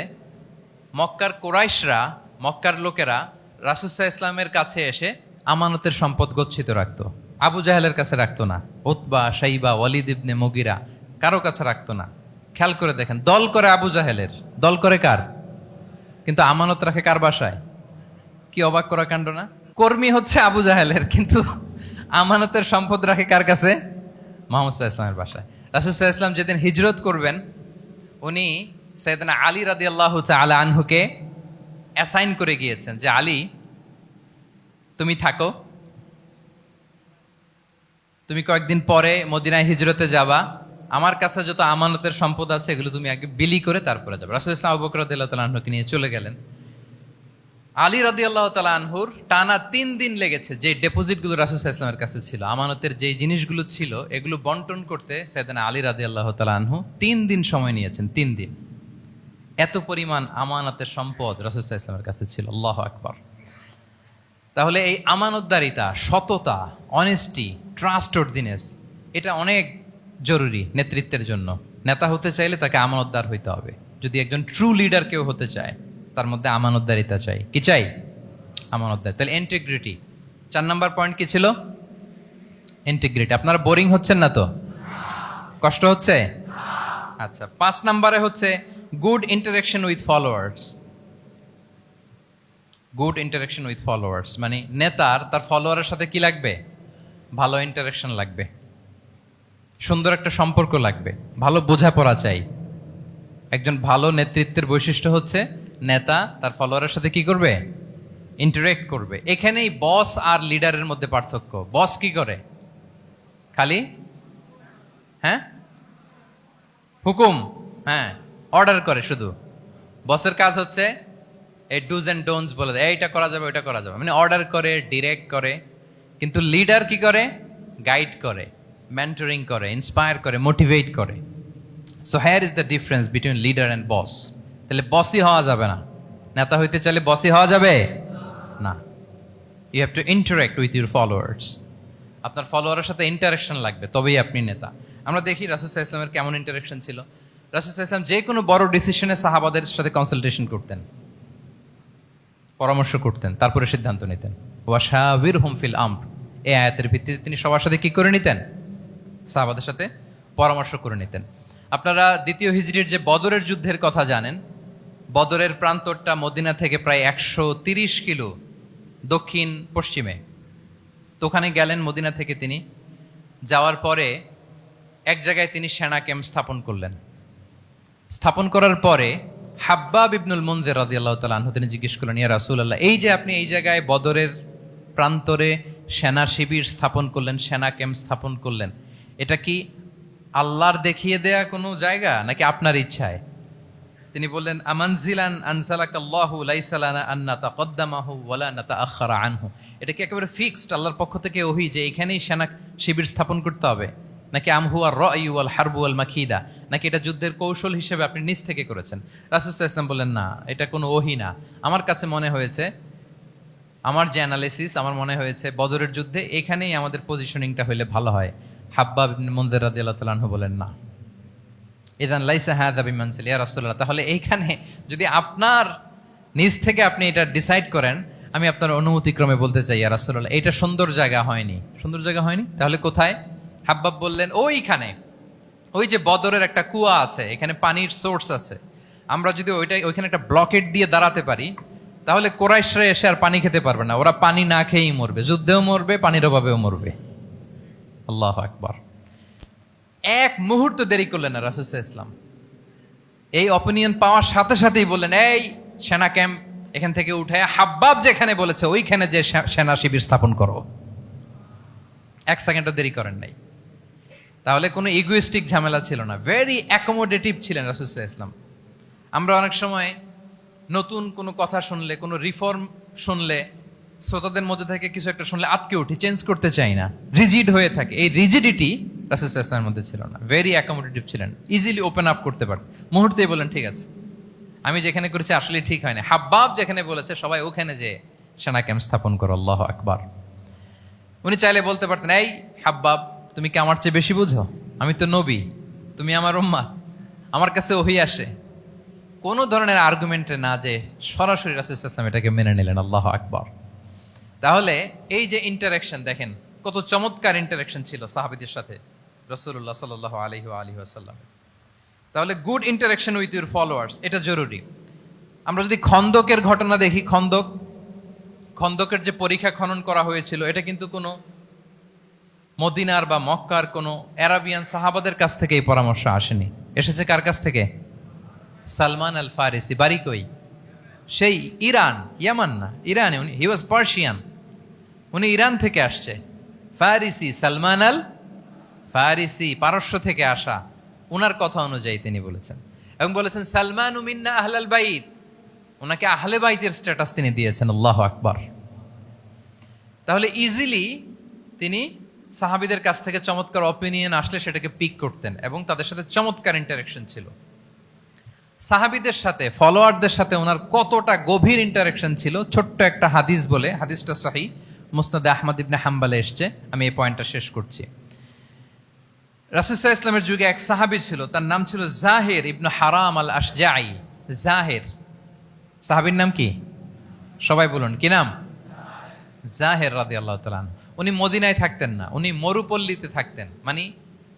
মক্কার কুরাইশরা, মক্কার লোকেরা রাসূল সাল্লাল্লাহু আলাইহি ওয়াসাল্লামের কাছে এসে আমানতের সম্পদ গচ্ছিত রাখতো। আবু জাহেলের কাছে রাখতো না, উতবা, শাইবা, ওয়ালিদ ইবনে মুগিরা কারো কাছে রাখতো না। খেয়াল করে দেখেন, দল করে আবু জাহেলের, দল করে কার? কিন্তু আমানত রাখে কার বাসায়? কি অবাক করা কাণ্ড না? কর্মী হচ্ছে আবু জাহেলের, কিন্তু আমানতের সম্পদ রাখে কার কাছে? মুহাম্মদ সাল্লাল্লাহু আলাইহি ওয়াসাল্লামের বাসায়। রাসূল সাল্লাল্লাহু আলাইহি ওয়াসাল্লাম যেদিন হিজরত করবেন, উনি সাইয়েদনা আলী রাদিয়াল্লাহু তাআলা আনহুকে অ্যাসাইন করে গিয়েছেন যে আলী তুমি থাকো, তুমি কয়েকদিন পরে মদিনায় হিজরতে যাবা, আমার কাছে যত আমানতের সম্পদ আছে এগুলো তুমি আগে বিলি করে তারপরে যাবে। রাসূল ইসলাম আবু বকর রাদিয়াল্লাহু তাআলা আনহুকে নিয়ে চলে গেলেন। আলী রাদিয়াল্লাহু তাআলা আনহুর টানা 3 দিন লেগেছে যে ডেপোজিটগুলো রাসূল সাল্লাল্লাহু আলাইহি ওয়াসাল্লামের কাছে ছিল, আমানতের যে জিনিসগুলো ছিল এগুলো বন্টন করতে সাইয়েদনা আলী রাদিয়াল্লাহু তাআলা আনহু 3 দিন সময় নিয়েছেন। 3 দিন, এত পরিমাণ আমানতের সম্পদ রাসূল সাল্লাল্লাহু আলাইহি ওয়াসাল্লামের কাছে ছিল। আল্লাহু আকবার। তাহলে এই আমানতদারিতা, সততা, অনেস্টি, ট্রাস্টওয়ার্দিনেস, এটা অনেক জরুরি নেতৃত্বের জন্য। নেতা হতে চাইলে তাকে আমানতদার হইতে হবে। যদি একজন ট্রু লিডার কেউ হতে চায় তার মধ্যে আমানতদারিতা চাই। কি চাই? আমানতদার। তাহলে ইন্টিগ্রিটি। 4 নাম্বার পয়েন্ট কি ছিল? ইন্টিগ্রিটি। আপনারা বোরিং হচ্ছেন না তো? কষ্ট হচ্ছে? আচ্ছা, 5 নাম্বারে হচ্ছে good interaction with followers. Good interaction with followers মানে নেতার তার ফলোয়ারের সাথে কি লাগবে? ভালো ইন্টারাকশন লাগবে, সুন্দর একটা সম্পর্ক লাগবে, ভালো বোঝাপড়া চাই। একজন ভালো নেতৃত্বের বৈশিষ্ট্য হচ্ছে নেতা তার ফলোয়ারের সাথে কি করবে? ইন্টারেক্ট করবে। এখানেই বস আর লিডারের মধ্যে পার্থক্য। বস কি করে? খালি হুকুম, অর্ডার করে শুধু। বসের কাজ হচ্ছে এই ডুজ অ্যান্ড ডোন্টস বলে দেয়, এইটা করা যাবে ওইটা করা যাবে, মানে অর্ডার করে, ডিরেক্ট করে। কিন্তু লিডার কি করে? গাইড করে, মেন্টরিং করে, ইন্সপায়ার করে, মোটিভেট করে। So here is the difference between leader and boss. তাহলে বসই হওয়া যাবে না। নেতা হইতে চাইলে বসই হওয়া যাবে না। You have to interact with your followers. আপনার ফলোয়ারের সাথে ইন্টারাকশন লাগবে, তবেই আপনি নেতা। আমরা দেখি রাসূল সাল্লাল্লাহু আলাইহি ওয়াসাল্লামের কেমন ইন্টারাকশন ছিল। রাসূল সাল্লাল্লাহু আলাইহি ওয়াসাল্লাম যে কোনো বড় ডিসিশনে সাহাবাদের সাথে কনসালটেশন করতেন, পরামর্শ করতেন, তারপরে সিদ্ধান্ত নিতেন। ওয়াশাবিরহুম ফিল আমর, এই আয়াতের ভিত্তিতে তিনি সবার সাথে কি করে নিতেন? সাহাবাদের সাথে পরামর্শ করে নিতেন। আপনারা দ্বিতীয় হিজরির যে বদরের যুদ্ধের কথা জানেন। বদরের প্রান্তরটা মদিনা থেকে প্রায় 130 কিলো দক্ষিণ পশ্চিমে। তো ওখানে গেলেন মদিনা থেকে। তিনি যাওয়ার পরে এক জায়গায় তিনি সেনা ক্যাম্প স্থাপন করলেন। স্থাপন করার পরে হাব্বাব ইবনুল মুনজির রাদিয়াল্লাহু তাআলা আনহু তিনি জিজ্ঞেস করলেন, ইয়া রাসূলুল্লাহ, এই যে আপনি এই জায়গায় বদরের প্রান্তরে সেনা শিবির স্থাপন করলেন, সেনা ক্যাম্প স্থাপন করলেন, এটা কি আল্লাহর দেখিয়ে দেয়া কোনো জায়গা নাকি আপনার ইচ্ছায়? তিনি বললেন, আমানজিলান আনসালাকাল্লাহু লাইসা লানা আন নাতাকদ্দামাহু ওয়ালা নাতাআখারা আনহু। এটা কি একেবারে ফিক্সড আল্লাহর পক্ষ থেকে ওহী যে এখানেই সেনা শিবির স্থাপন করতে হবে, নাকি আমহু আর রায়ু ওয়াল হারবু ওয়াল মাকিদা, নাকি এটা যুদ্ধের কৌশল হিসেবে আপনি নিজ থেকে করেছেন? রাসূল সাল্লাল্লাহু আলাইহি ওয়াসাল্লাম বললেন, না, এটা কোনো ওহী না। আমার কাছে মনে হয়েছে, আমার যে অ্যানালিসিস, আমার মনে হয়েছে বদরের যুদ্ধে এখানেই আমাদের পজিশনিংটা হইলে ভালো হয়। হাব্বাব ইবনে মুনজির রাদিয়াল্লাহু তাআলা আনহু বলেন, না, ইদান লাইসা হাযা বিমানসিল ইয়া রাসূলুল্লাহ। তাহলে এইখানে যদি আপনার নিজ থেকে আপনি এটা ডিসাইড করেন, আমি আপনার অনুমতিক্রমে বলতে চাই ইয়া রাসূলুল্লাহ, এটা সুন্দর জায়গা হয়নি। সুন্দর জায়গা হয়নি? তাহলে কোথায়? হাব্বাব বললেন, ওইখানে, ওই যে বদরের একটা কুয়া আছে, এখানে পানির সোর্স আছে। আমরা যদি ওইখানে একটা ব্লকেট দিয়ে দাঁড়াতে পারি, তাহলে কোরাইশরা এসে আর পানি খেতে পারবে না। ওরা পানি না খেয়েই মরবে, যুদ্ধেও মরবে, পানির অভাবেও মরবে। আল্লাহু আকবার। এক মুহূর্ত দেরি করলেন না রাসূল সাল্লাল্লাহু আলাইহি ওয়াসাল্লাম। এই অপিনিয়ন পাওয়ার সাথে সাথেই বললেন, এই সেনা ক্যাম্প এখান থেকে উঠে হাব্বাব যেখানে বলেছে ওইখানে যে সেনা শিবির স্থাপন করো। 1 সেকেন্ডও দেরি করেন নাই। তাহলে কোনো ইগোইস্টিক ঝামেলা ছিল না, ভেরি অ্যাকোমোডেটিভ ছিলেন রাসূল সাল্লাল্লাহু আলাইহি ওয়াসাল্লাম। আমরা অনেক সময় নতুন কোনো কথা শুনলে, কোনো রিফর্ম শুনলে, শ্রোতাদের মধ্যে থেকে কিছু একটা শুনলে আটকে উঠি, চেঞ্জ করতে চাই না, রিজিড হয়ে থাকে। এই রিজিডিটি রাসূল সাল্লাল্লাহু আলাইহি ওয়াসাল্লামের মধ্যে ছিল না। ভেরি অ্যাকোমোডেটিভ ছিলেন, ইজিলি ওপেন আপ করতে পারতেন। মুহূর্তেই বলেন, ঠিক আছে, আমি যেখানে করেছি আসলে ঠিক হয়নি। হাব্বাব যেখানে বলেছে সবাই ওখানে যে সেনা ক্যাম্প স্থাপন করো। আল্লাহু আকবার। উনি চাইলে বলতে পারতেন, এই হাব্বাব, তুমি কি আমার চেয়ে বেশি বুঝো? আমি তো নবী, তুমি আমার উম্মাহ, আমার কাছে ওহী আসে। কোনো ধরনের আর্গুমেন্টে না, যে সরাসরি রাসূল সাল্লাল্লাহু আলাইহি ওয়াসাল্লাম এটাকে মেনে নিলেন। আল্লাহু আকবার। তাহলে এই যে ইন্টারাকশন, দেখেন কত চমৎকার ইন্টারাকশন ছিল সাহাবীদের সাথে রাসূলুল্লাহ সাল্লাল্লাহু আলাইহি ওয়াসাল্লাম। তাহলে good interaction with your followers, এটা জরুরি। আমরা যদি খন্দকের ঘটনা দেখি, খন্দকের যে পরীক্ষা খনন করা হয়েছিল, এটা কিন্তু কোনো মদিনার বা মক্কার কোনো আরাবিয়ান সাহাবাদের কাছ থেকে এই পরামর্শ আসেনি। এসেছে কার কাছ থেকে? সালমান আল ফারিসি। বাড়ি কই? সেই ইরান, ইয়ামান না, ইরানে। উনি হি ওয়াজ পার্সিয়ান, উনি ইরান থেকে আসছে। ফারিসি, সালমান আল ফারিসি, পারস্য থেকে আসা। ওনার কথা অনুযায়ী তিনি বলেছেন। এবং বলেছেন সালমান মিন্না আহলাল বাইত, ওনাকে আহলে বাইতের স্ট্যাটাস তিনি দিয়েছেন। আল্লাহু আকবার। তাহলে ইজিলি তিনি সাহাবীদের কাছ থেকে চমৎকার অপিনিয়ন আসলে সেটাকে পিক করতেন এবং তাদের সাথে চমৎকার ইন্টারেকশন ছিল। সাহাবীদের সাথে, ফলোয়ারদের সাথে ওনার কতটা গভীর ইন্টারেকশন ছিল, ছোট্ট একটা হাদিস বলে, হাদিসটা সহিহ মুসনাদে আহমদ ইবনে হাম্বালে এসছে, আমি এই পয়েন্টটা শেষ করছি। রাসূল সাল্লাল্লাহু আলাইহি ওয়াসাল্লামের যুগে এক সাহাবী ছিল, তার নাম ছিল জাহির ইবনে হারাম আল আশজাঈ। জাহির সাহাবীর নাম কি? সবাই বলুন, কি নাম? জাহির রাদিয়াল্লাহু তাআলা আনহু। উনি মদিনায় থাকতেন না, উনি মরুপল্লীতে থাকতেন, মানে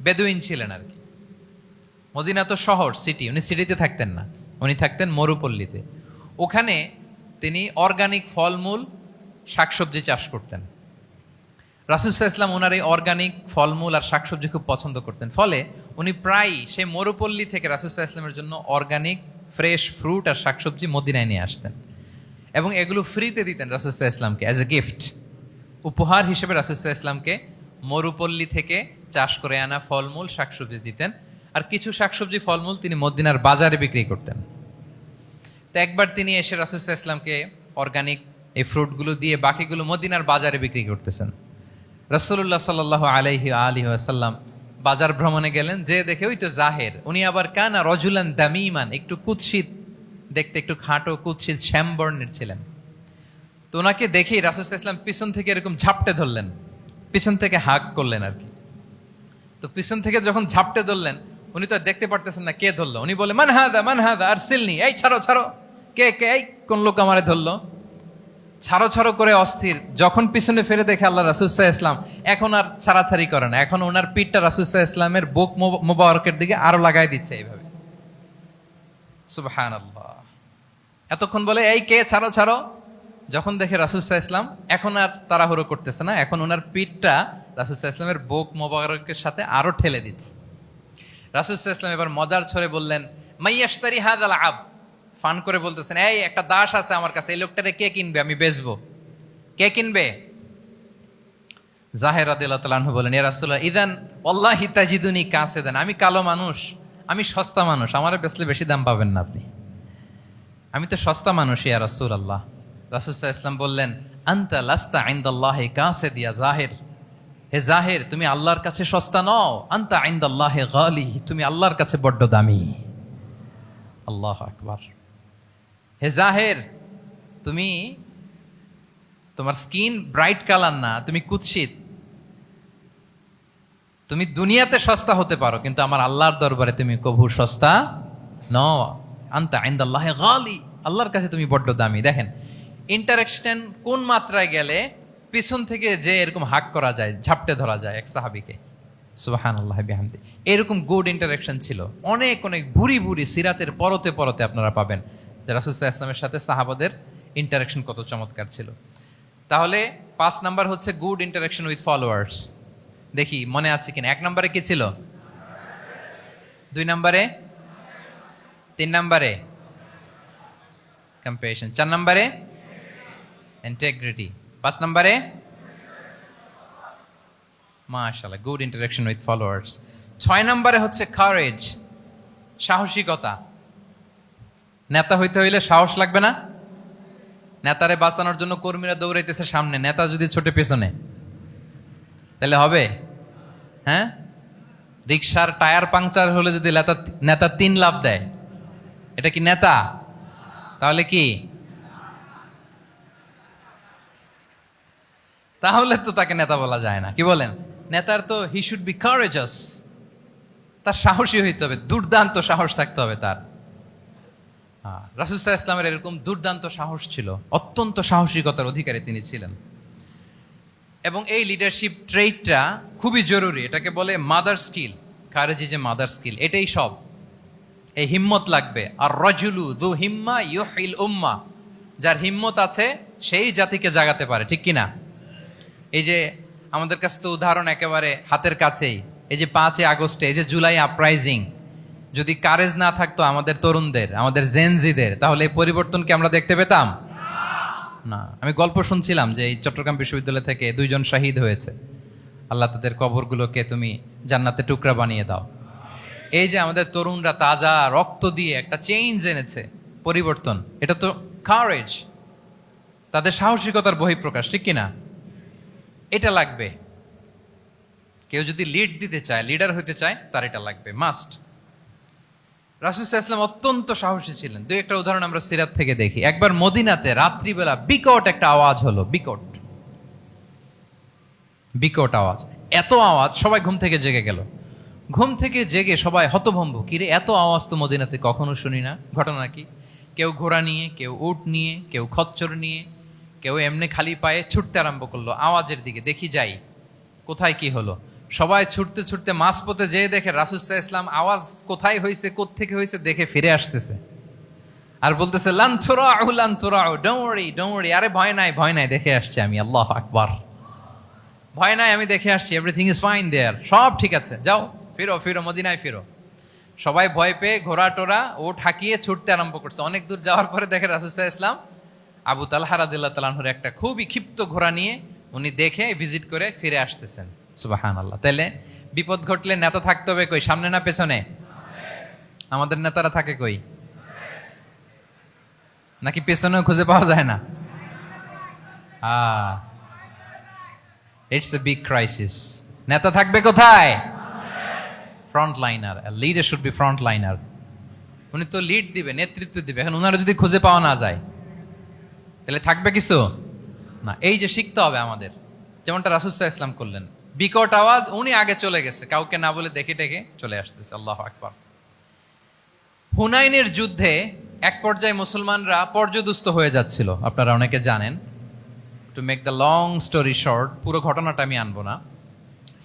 বেদুইন ছিলেন আর কি। মদিনা তো শহর, সিটি, উনি সিটিতে থাকতেন না, উনি থাকতেন মরুপল্লীতে। ওখানে তিনি অর্গানিক ফলমূল শাকসবজি চাষ করতেন। রাসূল সাল্লাল্লাহু আলাইহি ওয়াসাল্লাম ওনার এই অর্গানিক ফলমূল আর শাকসবজি খুব পছন্দ করতেন। ফলে উনি প্রায় সেই মরুপল্লী থেকে রাসূল সাল্লাল্লাহু আলাইহি ওয়াসাল্লামের জন্য অর্গানিক ফ্রেশ ফ্রুট আর শাকসবজি মদিনায় নিয়ে আসতেন এবং এগুলো ফ্রিতে দিতেন রাসূল সাল্লাল্লাহু আলাইহি ওয়াসাল্লামকে অ্যাজ এ গিফট। উপহার হিসেবে রাসূল সাল্লাল্লাহু আলাইহি ওয়াসাল্লামকে মরুপল্লী থেকে চাষ করে আনা ফলমূল শাকসবজি দিতেন, আর কিছু শাকসবজি ফলমূল তিনি মদিনার বাজারে বিক্রি করতেন। তো একবার তিনি এসে রাসূল সাল্লাল্লাহু আলাইহি ওয়াসাল্লামকে অর্গানিক এই ফ্রুটগুলো দিয়ে বাকিগুলো মদিনার বাজারে বিক্রি করতেছেন। রাসূলুল্লাহ সাল্লাল্লাহু আলাইহি ওয়াসাল্লাম বাজার ভ্রমণে গেলেন, যে দেখে ওই তো জাহের, উনি আবার কানা রজুলান দামিমান, একটু কুৎসিত দেখতে, একটু খাটো কুৎসিত শ্যামবর্ণের ছিলেন। তো ওনাকে দেখেই রাসূল সাল্লাল্লাহু আলাইহি ওয়াসাল্লাম পিছন থেকে এরকম ঝাপটে ধরলেন, পিছন থেকে হাগ করলেন আর কি। তো পিছন থেকে যখন ঝাপটে ধরলেন, উনি তো আর দেখতে পারতেছেন না কে ধরলো। উনি বলে মান হাদা আরসিলনি, এই ছাড়ো ছাড়ো, কে কে, এই কোন লোক আমারে ধরলো, ছাড়ো ছাড়ো করে অস্থির। যখন পিছনে ফিরে দেখে আল্লাহ রাসূল সাল্লাল্লাহু আলাইহি ওয়াসাল্লাম, এখন আর ছাড়াছাড়ি করে না, এখন ওনার পিঠটা রাসূল সাল্লাল্লাহু আলাইহি ওয়াসাল্লামের বুক মোবারকের দিকে আরো লাগাই দিচ্ছে এইভাবে। সুবহানাল্লাহ। এতক্ষণ বলে এই কে, ছাড়ো ছাড়ো, যখন দেখে রাসূল সাল্লাল্লাহু আলাইহি ওয়াসাল্লাম এখন আর তাড়াহুড়ো করতেছে না, এখন ওনার পিঠটা রাসূল সাল্লাল্লাহু আলাইহি ওয়াসাল্লামের বুক মোবারকের সাথে আরো ঠেলে দিচ্ছে। রাসূল সাল্লাল্লাহু আলাইহি ওয়াসাল্লাম এবার মজার ছলে বললেন মাইয়াশতারি হাযাল আব, ফান করে বলতেছেন, এই একটা দাস আছে আমার কাছে, এই লোকটারে কে কিনবে, আমি বেচবো, কে কিনবে? জাহের রাদিয়াল্লাহু তাআলা আনহু বলেন, ইয়া রাসূলুল্লাহ ইদান ওয়াল্লাহি তাজিদুনি কাসিদান, আমি কালো মানুষ, আমি সস্তা মানুষ, আমারে বেচলে বেশি দাম পাবেন না আপনি, আমি তো সস্তা মানুষ ইয়া রাসূলুল্লাহ। রাসূল সাল্লাল্লাহু আলাইহি ওয়াসাল্লাম বললেন আনতা লাস্তা ইনদাল্লাহি কাসিদ ইয়া জাহির, হে জাহির তুমি আল্লাহর কাছে সস্তা নও, আনতা ইনদাল্লাহি গালি, তুমি আল্লাহর কাছে বড্ড দামি। আল্লাহু আকবার। হে জাহের, তুমি, তোমার স্কিন ব্রাইট কালার না, তুমি কুৎসিত, তুমি দুনিয়াতে সস্তা হতে পারো কিন্তু আমার আল্লাহর দরবারে তুমি কভু সস্তা নও। আনতা ইনদাল্লাহি গালি, আল্লাহর কাছে তুমি বড্ড দামি। দেখেন ইন্টারেকশন কোন মাত্রায় গেলে পিছন থেকে যে এরকম হাক করা যায়, ঝাপটে ধরা যায় এক সাহাবীকে। সুবহানাল্লাহ বিহামদি। এরকম গুড ইন্টারেকশন ছিল অনেক অনেক, ভুরি ভুরি সিরাতের পরতে পরতে আপনারা পাবেন যে রাসূল সাল্লাল্লাহু আলাইহি ওয়াসাল্লামের সাথে সাহাবাদের ইন্টারেকশন কত চমৎকার ছিল। তাহলে 5 নাম্বার হচ্ছে গুড ইন্টারেকশন উইথ ফলোয়ার্স। দেখি মনে আছে কিনা। 1 নম্বরে কি ছিল? 2 নম্বরে, 3 নম্বরে কম্প্যাশন, 4 নম্বরে ইন্টিগ্রিটি, 5 নম্বরে মাশাআল্লাহ গুড ইন্টারেকশন উইথ ফলোয়ার্স। 6 নম্বরে হচ্ছে কারেজ, সাহসিকতা। নেতা হইতে হইলে সাহস লাগবে না? নেতারে বাঁচানোর জন্য কর্মীরা দৌড়াইতেছে সামনে, নেতা যদি ছোটে পেছনে, তাহলে হবে? হ্যাঁ, রিকশার টায়ার পাংচার হলে যদি নেতা 3 লাফ দেয়, এটা কি নেতা? তাহলে কি? তাহলে তো তাকে নেতা বলা যায় না। কি বলেন? নেতার তো হি শুড বি কারেজাস, তার সাহসী হইতে হবে, দুর্দান্ত সাহস থাকতে হবে তার। রাসূল সাল্লাল্লাহু আলাইহি ওয়াসাল্লামের এরকম দুর্দান্ত সাহস ছিল, অত্যন্ত সাহসিকতার অধিকারী তিনি ছিলেন। এবং এই লিডারশিপ ট্রেটটা খুবই জরুরি, এটাকে বলে মাদার স্কিল। কারেজি যে মাদার স্কিল, এটাই সব। এই হিম্মত লাগবে। আর রাজুলু যু হিম্মা ইউহিল উম্মাহ, যার হিম্মত আছে সেই জাতিকে জাগাতে পারে, ঠিক কিনা? এই যে আমাদের কাছে তো উদাহরণ একেবারে হাতের কাছেই, এই যে 5 আগস্টে, এই যে জুলাই আপরাইজিং, যদি কারেজ না থাকতো আমাদের তরুণদের, আমাদের জেনজিদের, তাহলে এই পরিবর্তন কি আমরা দেখতে পেতাম? না। আমি গল্প শুনছিলাম যে এই চট্টগ্রাম বিশ্ববিদ্যালয় থেকে 2 জন শহীদ হয়েছে। আল্লাহ তাদের কবরগুলোকে তুমি জান্নাতে টুকরা বানিয়ে দাও। এই যে আমাদের তরুণরা তাজা রক্ত দিয়ে একটা চেঞ্জ এনেছে, পরিবর্তন, এটা তো কারেজ, তাদের সাহসিকতার বহিঃপ্রকাশ, ঠিক কিনা? এটা লাগবে। কেউ যদি লিড দিতে চায়, লিডার হতে চায়, তার এটা লাগবে, মাস্ট। রাসূল সাল্লাল্লাহু আলাইহি ওয়াসাল্লাম অত্যন্ত সাহসী ছিলেন। দুই একটা উদাহরণ আমরা সিরাত থেকে দেখি। একবার মদিনাতে রাত্রিবেলা বিকট একটা আওয়াজ হলো, বিকট বিকট আওয়াজ, এত আওয়াজ সবাই ঘুম থেকে জেগে গেল। ঘুম থেকে জেগে সবাই হতভম্ব, কিরে এত আওয়াজ তো মদিনাতে কখনো শুনি না। ঘটনা কি? কেউ ঘোড়া নিয়ে, কেউ উট নিয়ে, কেউ খচ্চর নিয়ে, কেউ এমনি খালি পায়ে ছুটতে আরম্ভ করলো আওয়াজের দিকে, দেখি যাই কোথায় কি হলো। সবাই ছুটতে ছুটতে মাঝপথে যেয়ে দেখে রাসূল সাল্লাল্লাহু আলাইহি ওয়াসাল্লাম আওয়াজ কোথায় হয়েছে, কোত্থেকে হয়েছে দেখে ফিরে আসতেছে আর বলতেছে, লান তুরাউ লান তুরাউ, ডোন্ট ওয়ারি ডোন্ট ওয়ারি, আরে ভয় নাই ভয় নাই, দেখে আসছি আমি, আল্লাহু আকবার, ভয় নাই, আমি দেখে আসছি, এভরিথিং ইজ ফাইন দেয়ার, সব ঠিক আছে, যাও ফিরো ফিরো মদিনায় ফিরো। সবাই ভয় পেয়ে ঘোড়া টোরা ও ঠাকিয়ে ছুটতে আরম্ভ করছে। অনেক দূর যাওয়ার পরে দেখে রাসূল সাল্লাল্লাহু আলাইহি ওয়াসাল্লাম আবু তালহা রাদিয়াল্লাহু তাআলা আনহুর একটা খুবই ক্ষিপ্ত ঘোড়া নিয়ে উনি দেখে ভিজিট করে ফিরে আসতেছেন। সুবহানাল্লাহ। তাহলে বিপদ ঘটলে নেতা থাকতে হবে কই, সামনে না পেছনে? আমাদের নেতারা থাকে কই? নাকি পেছনেও খুঁজে পাওয়া যায় না? It's a big crisis. নেতা থাকবে কোথায়? Front liner. Leader should be front liner. উনি তো লিড দিবে, নেতৃত্ব দিবে। এখন উনারা যদি খুঁজে পাওয়া না যায় তাহলে থাকবে কিছু না। এই যে শিখতে হবে আমাদের, যেমনটা রাসূল সাল্লাল্লাহু আলাইহি ওয়াসাল্লাম করলেন। বিকট আওয়াজ, উনি আগে চলে গেছে, কাউকে না বলে দেখে দেখে চলে আসতেছে। আল্লাহু আকবার। হুনাইনের যুদ্ধে এক পর্যায়ে মুসলমানরা পর্যদুস্ত হয়ে যাচ্ছিল, আপনারা অনেকে জানেন। To make the long story short, পুরো ঘটনাটা আমি আনবো না।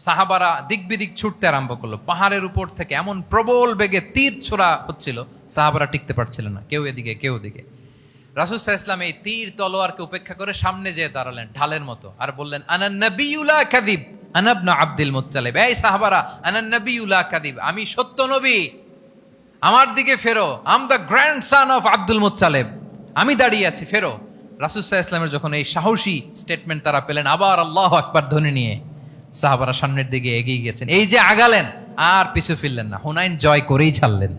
সাহাবারা দিক বিদিক ছুটতে আরম্ভ করলো। পাহাড়ের উপর থেকে এমন প্রবল বেগে তীর ছোড়া হচ্ছিল, সাহাবারা টিকতে পারছিল না, কেউ এদিকে কেউ ওদিকে। রাসূল সাল্লাল্লাহু আলাইহি ওয়াসাল্লাম এই তীর তলোয়ারকে উপেক্ষা করে সামনে যেয়ে দাঁড়ালেন ঢালের মতো, আর বললেন, আনা নবিয়্যু লা কাযিব, আনা ইবনু আব্দুল মুত্তালিব। এই সাহাবারা, আনা নবিয়্যু লা কাযিব, আমি সত্য নবী, আমার দিকে ফেরো, I'm the grandson of Abdul Muttalib, আমি দাঁড়িয়ে আছি, ফেরো। রাসূল সাল্লাল্লাহু আলাইহি ওয়াসাল্লামের যখন এই সাহসী স্টেটমেন্ট তারা পেলেন, আবার আল্লাহু আকবার ধ্বনি নিয়ে সাহাবারা সামনের দিকে এগিয়ে গেছেন। এই যে আগালেন, আর পিছু ফিরলেন না, হুনাইন জয় করেই ছাড়লেন।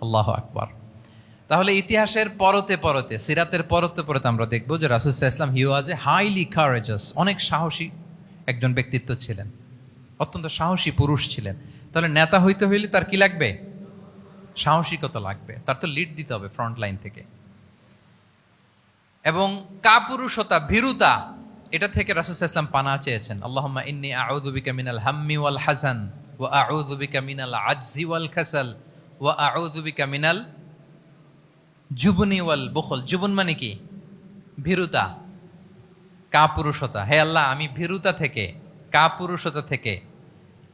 আল্লাহু আকবার। তাহলে ইতিহাসের পরতে পরতে, সিরাতের পরতে পরতে আমরা দেখবো যে রাসূল সাল্লাল্লাহু আলাইহি ওয়াসাল্লাম হি ওয়াজ এ হাইলি কারেজাস, অনেক সাহসী একজন ব্যক্তিত্ব ছিলেন, অত্যন্ত সাহসী পুরুষ ছিলেন। তাহলে নেতা হইতে হইলে তার কি লাগবে? সাহসিকতা লাগবে, তার তো লিড দিতে হবে ফ্রন্ট লাইন থেকে। এবং কাপুরুষতা, ভীরুতা, এটা থেকে রাসূল সাল্লাল্লাহু আলাইহি ওয়াসাল্লাম পানাহ চেয়েছেন। আল্লাহুম্মা ইন্নী আউযু বিকা মিনাল হাম্মি ওয়াল হাযান ওয়া আউযু বিকা মিনাল আজজি ওয়াল কাসাল ওয়া আউযু বিকা মিনাল জুবনি ওয়াল বুখল। জুবন মানে কি? ভীরুতা, কাপুরুষতা। হে আল্লাহ, আমি ভীরুতা থেকে, কাপুরুষতা থেকে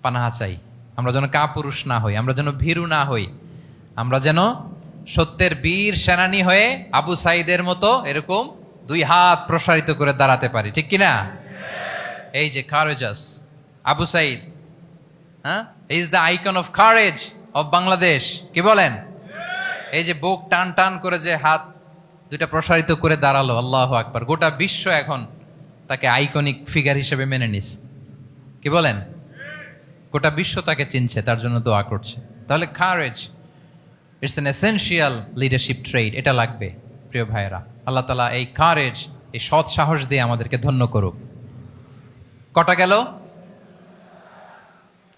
পানাহ চাই। আমরা যেন কাপুরুষ না হই, আমরা যেন ভীরু না হই, আমরা যেন সত্যের বীর সেনানী হয়ে আবু সাঈদের মতো এরকম দুই হাত প্রসারিত করে দাঁড়াতে পারি, ঠিক কিনা? এই যে কারেজাস আবু সাঈদ, হ্যাঁ, is the icon of courage of Bangladesh. কি বলেন? এই যে বুক টান টান করে যে হাত দুইটা প্রসারিত করে দাঁড়ালো, আল্লাহু আকবার। গোটা বিশ্ব এখন তাকে আইকনিক ফিগার হিসেবে মেনে নিস। কি বলেন? গোটা বিশ্ব তাকে চিনছে, তার জন্য দোয়া করছে। তাহলে courage, it's an essential leadership trade, এটা লাগবে প্রিয় ভাইয়েরা। আল্লাহ তাআলা এই কারেজ, এই সৎ সাহস দিয়ে আমাদেরকে ধন্য করুক। কটা গেল?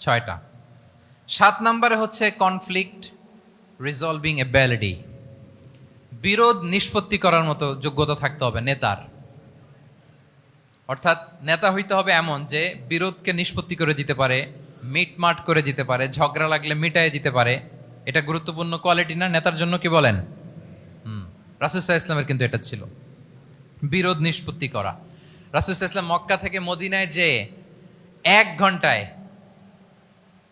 6টা। 7 নম্বরে হচ্ছে কনফ্লিক্ট রিজলভিং এবিলিটি। বিরোধ নিষ্পত্তি করার মতো যোগ্যতা থাকতে হবে নেতার। অর্থাৎ নেতা হইতে হবে এমন যে বিরোধকে নিষ্পত্তি করে দিতে পারে, মিটমাট করে দিতে পারে, ঝগড়া লাগলে মিটাই দিতে পারে। এটা গুরুত্বপূর্ণ কোয়ালিটি না নেতার জন্য? কি বলেন? রাসূল সাল্লাল্লাহু আলাইহি ওয়াসাল্লামের কিন্তু এটা ছিল, বিরোধ নিষ্পত্তি করা। রাসূল সাল্লাল্লাহু আলাইহি ওয়াসাল্লাম মক্কা থেকে মদিনায় যে 1 ঘন্টায়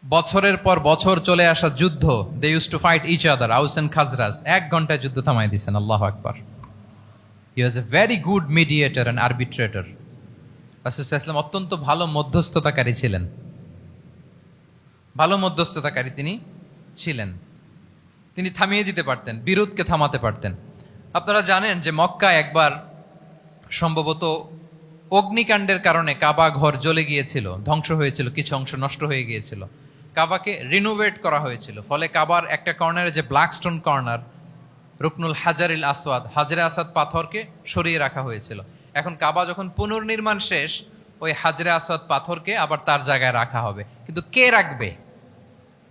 বছরের পর বছর চলে আসা যুদ্ধ, they use to fight each other, Aws and Khazraj, 1 ঘন্টায় যুদ্ধ থামাই দিয়েছেন। আল্লাহু আকবার। He was a very good mediator and arbitrator. রাসূল সাল্লাল্লাহু আলাইহি ওয়াসাল্লাম অত্যন্ত ভালো মধ্যস্থতাকারী ছিলেন, ভালো মধ্যস্থতাকারী তিনি ছিলেন। তিনি থামিয়ে দিতে পারতেন, বিরোধকে থামাতে পারতেন। আপনারা জানেন যে মক্কায় একবার সম্ভবত অগ্নিকাণ্ডের কারণে কাবা ঘর জ্বলে গিয়েছিল, ধ্বংস হয়েছিল, কিছু অংশ নষ্ট হয়ে গিয়েছিল। কাবাকে রিনোভেট করা হয়েছিল, ফলে কাবার একটা কর্নারে যে ব্ল্যাক স্টোন কর্নার, রুকনুল হাজারিল আসওয়াদ, হাজরে আসাদ পাথরকে সরিয়ে রাখা হয়েছিল। এখন কাবা যখন পুনর্নির্মাণ শেষ, ওই হাজরে আসওয়াদ পাথরকে আবার তার জায়গায় রাখা হবে। কিন্তু কে রাখবে?